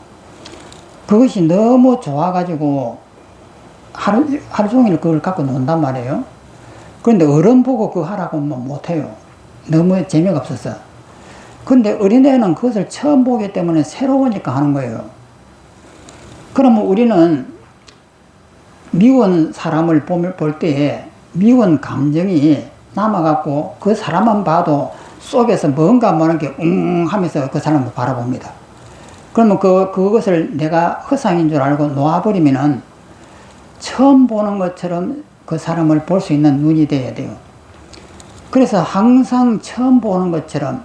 그것이 너무 좋아가지고 하루 종일 그걸 갖고 논단 말이에요. 그런데 어른 보고 그거 하라고 하면 못해요. 너무 재미가 없어서. 근데 어린애는 그것을 처음 보기 때문에 새로우니까 하는 거예요. 그러면 우리는 미운 사람을 볼 때에 미운 감정이 남아갖고 그 사람만 봐도 속에서 뭔가 모르는 게 하면서 그 사람을 바라봅니다. 그러면 그것을 내가 허상인 줄 알고 놓아버리면은 처음 보는 것처럼 그 사람을 볼 수 있는 눈이 돼야 돼요. 그래서 항상 처음 보는 것처럼,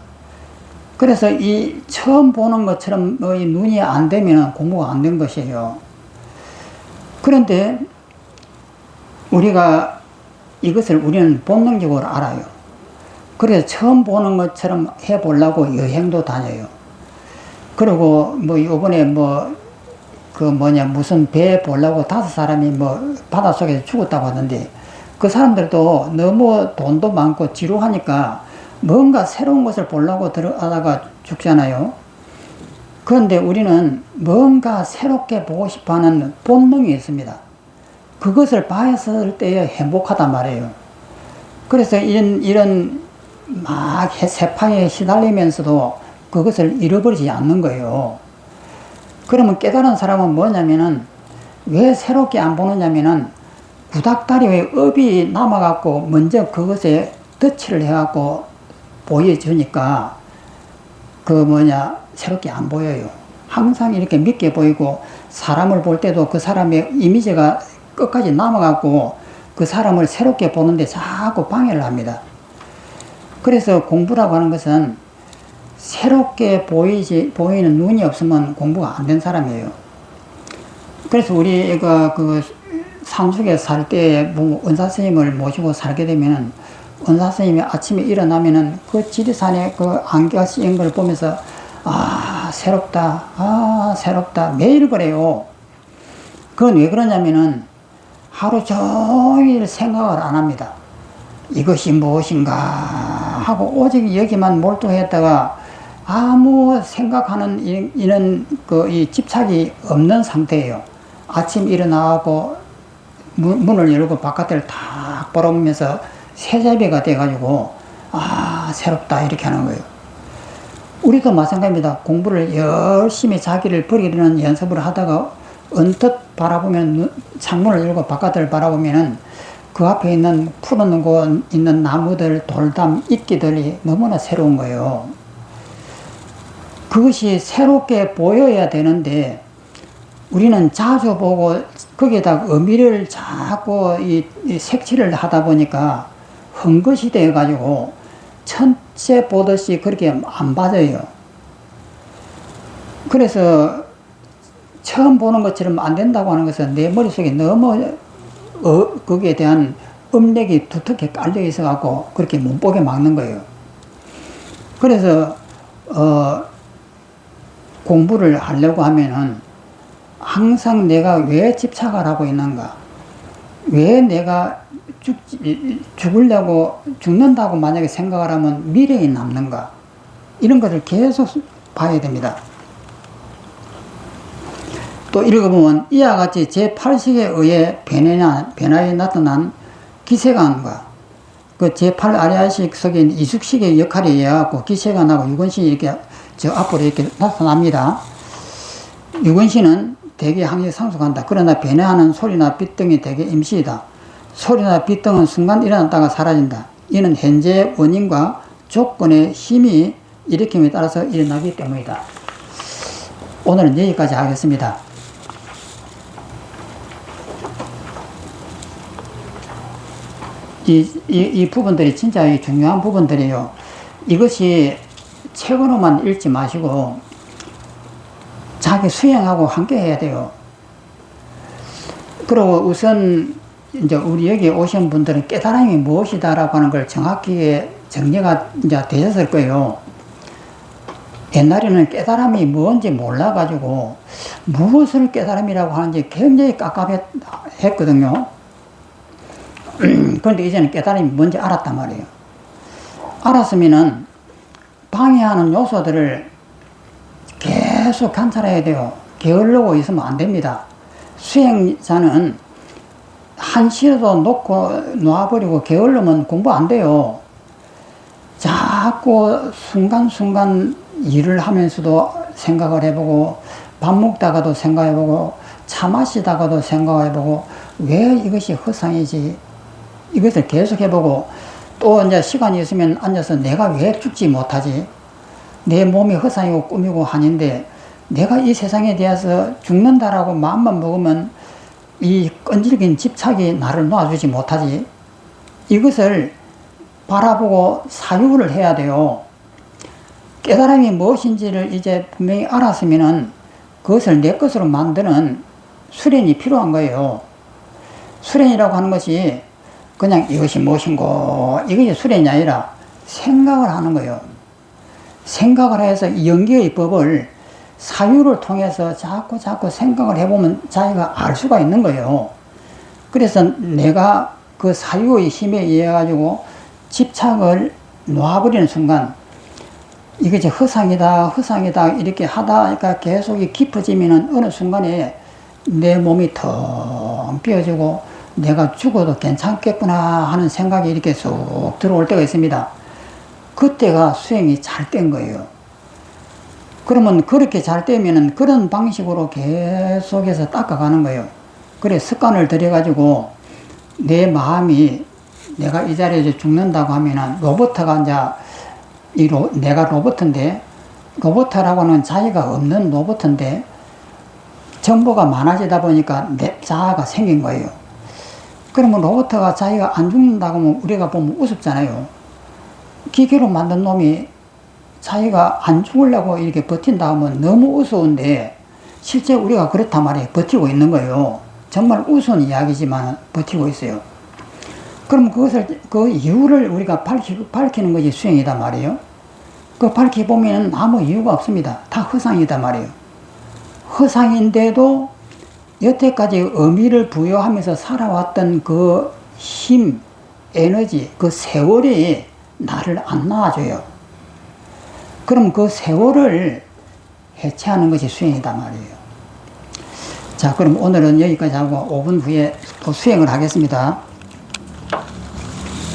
그래서 이 처음 보는 것처럼의 눈이 안 되면 공부가 안 된 것이에요. 그런데 우리는 본능적으로 알아요. 그래서 처음 보는 것처럼 해보려고 여행도 다녀요. 그리고 요번에 무슨 배 보려고 5사람이 바닷속에서 죽었다고 하던데, 그 사람들도 너무 돈도 많고 지루하니까 뭔가 새로운 것을 보려고 들어가다가 죽잖아요. 그런데 우리는 뭔가 새롭게 보고 싶어 하는 본능이 있습니다. 그것을 봤을 때에 행복하단 말이에요. 그래서 이런 막 세파에 시달리면서도 그것을 잃어버리지 않는 거예요. 그러면 깨달은 사람은 뭐냐면은, 왜 새롭게 안 보느냐면은, 구닥다리에 업이 남아갖고 먼저 그것에 터치를 해갖고 보여주니까 새롭게 안 보여요. 항상 이렇게 믿게 보이고, 사람을 볼 때도 그 사람의 이미지가 끝까지 남아갖고 그 사람을 새롭게 보는데 자꾸 방해를 합니다. 그래서 공부라고 하는 것은 새롭게 보이는 눈이 없으면 공부가 안 된 사람이에요. 그래서 우리가 산속에 살 때 은사 스님을 모시고 살게 되면은, 은사 스님이 아침에 일어나면은 그 지리산에 그 안개가 씌인 걸 보면서 새롭다 매일 그래요. 그건 왜 그러냐면은 하루 종일 생각을 안 합니다. 이것이 무엇인가 하고 오직 여기만 몰두했다가 아무 생각하는 이 집착이 없는 상태예요. 아침 일어나고 문을 열고 바깥을 탁 바라보면서 새잡이가 돼가지고 새롭다 이렇게 하는 거예요. 우리도 마찬가지입니다. 공부를 열심히 자기를 버리려는 연습을 하다가 언뜻 바라보면, 창문을 열고 바깥을 바라보면은 그 앞에 있는 푸른 곳 있는 나무들, 돌담, 이끼들이 너무나 새로운 거예요. 그것이 새롭게 보여야 되는데 우리는 자주 보고 거기에다 의미를 자꾸 이 색칠을 하다 보니까 헝것이 되어가지고 천체 보듯이 그렇게 안 봐져요. 그래서 처음 보는 것처럼 안 된다고 하는 것은 내 머릿속에 너무 거기에 대한 음력이 두텁게 깔려 있어갖고 그렇게 못 보게 막는 거예요. 그래서 공부를 하려고 하면은 항상 내가 왜 집착을 하고 있는가, 왜 내가 죽는다고 만약에 생각을 하면 미래에 남는가, 이런 것을 계속 봐야 됩니다. 또 읽어보면 이와 같이 제8식에 의해 변화에 나타난 기세관과 그 제8아리아식 속에 이숙식의 역할에 의해 갖고 기세관하고 유근신이 이렇게 저 앞으로 이렇게 나타납니다. 유근신은 대개 항시 상속한다. 그러나 변화하는 소리나 빛 등이 대개 임시이다. 소리나 빛 등은 순간 일어났다가 사라진다. 이는 현재의 원인과 조건의 힘이 일으킴에 따라서 일어나기 때문이다. 오늘은 여기까지 하겠습니다. 이 부분들이 진짜 중요한 부분들이에요. 이것이 책으로만 읽지 마시고 자기 수행하고 함께 해야 돼요. 그리고 우선 이제 우리 여기 오신 분들은 깨달음이 무엇이다라고 하는 걸 정확히 정리가 이제 되셨을 거예요. 옛날에는 깨달음이 뭔지 몰라가지고 무엇을 깨달음이라고 하는지 굉장히 깝깝했거든요. 그런데 이제는 깨달음이 뭔지 알았단 말이에요. 알았으면은 방해하는 요소들을 계속 관찰해야 돼요. 게을르고 있으면 안 됩니다. 수행자는 한시라도 놓아버리고 게을르면 공부 안 돼요. 자꾸 순간순간 일을 하면서도 생각을 해보고, 밥 먹다가도 생각해보고, 차 마시다가도 생각해보고, 왜 이것이 허상이지? 이것을 계속 해보고, 또 이제 시간이 있으면 앉아서 내가 왜 죽지 못하지? 내 몸이 허상이고 꿈이고 하는데 내가 이 세상에 대해서 죽는다라고 마음만 먹으면 이 끈질긴 집착이 나를 놔주지 못하지. 이것을 바라보고 사유를 해야 돼요. 깨달음이 무엇인지를 이제 분명히 알았으면은 그것을 내 것으로 만드는 수련이 필요한 거예요. 수련이라고 하는 것이 그냥 이것이 무엇인고 이것이 수련이 아니라 생각을 하는 거예요. 생각을 해서 연기의 법을 사유를 통해서 자꾸 생각을 해보면 자기가 알 수가 있는 거예요. 그래서 내가 그 사유의 힘에 의해 가지고 집착을 놓아버리는 순간 이것이 허상이다 이렇게 하다가 계속 깊어지면은 어느 순간에 내 몸이 텅 비어지고 내가 죽어도 괜찮겠구나 하는 생각이 이렇게 쏙 들어올 때가 있습니다. 그때가 수행이 잘 된 거예요. 그러면 그렇게 잘 되면은 그런 방식으로 계속해서 닦아가는 거예요. 그래 습관을 들여가지고 내 마음이 내가 이 자리에서 죽는다고 하면은 로봇가 이제 내가 로봇인데 로봇이라고는 자기가 없는 로봇인데 정보가 많아지다 보니까 내 자아가 생긴 거예요. 그러면 로봇가 자기가 안 죽는다고 하면 우리가 보면 우습잖아요. 기계로 만든 놈이 자기가 안 죽으려고 이렇게 버틴다 하면 너무 우스운데 실제 우리가 그렇단 말이에요. 버티고 있는 거예요. 정말 우스운 이야기지만 버티고 있어요. 그럼 그 이유를 우리가 밝히는 것이 수행이다 말이에요. 그 밝혀보면 아무 이유가 없습니다. 다 허상이다 말이에요. 허상인데도 여태까지 의미를 부여하면서 살아왔던 그 힘, 에너지, 그 세월이 나를 안 낳아줘요. 그럼 그 세월을 해체하는 것이 수행이다 말이에요. 자, 그럼 오늘은 여기까지 하고 5분 후에 또 수행을 하겠습니다.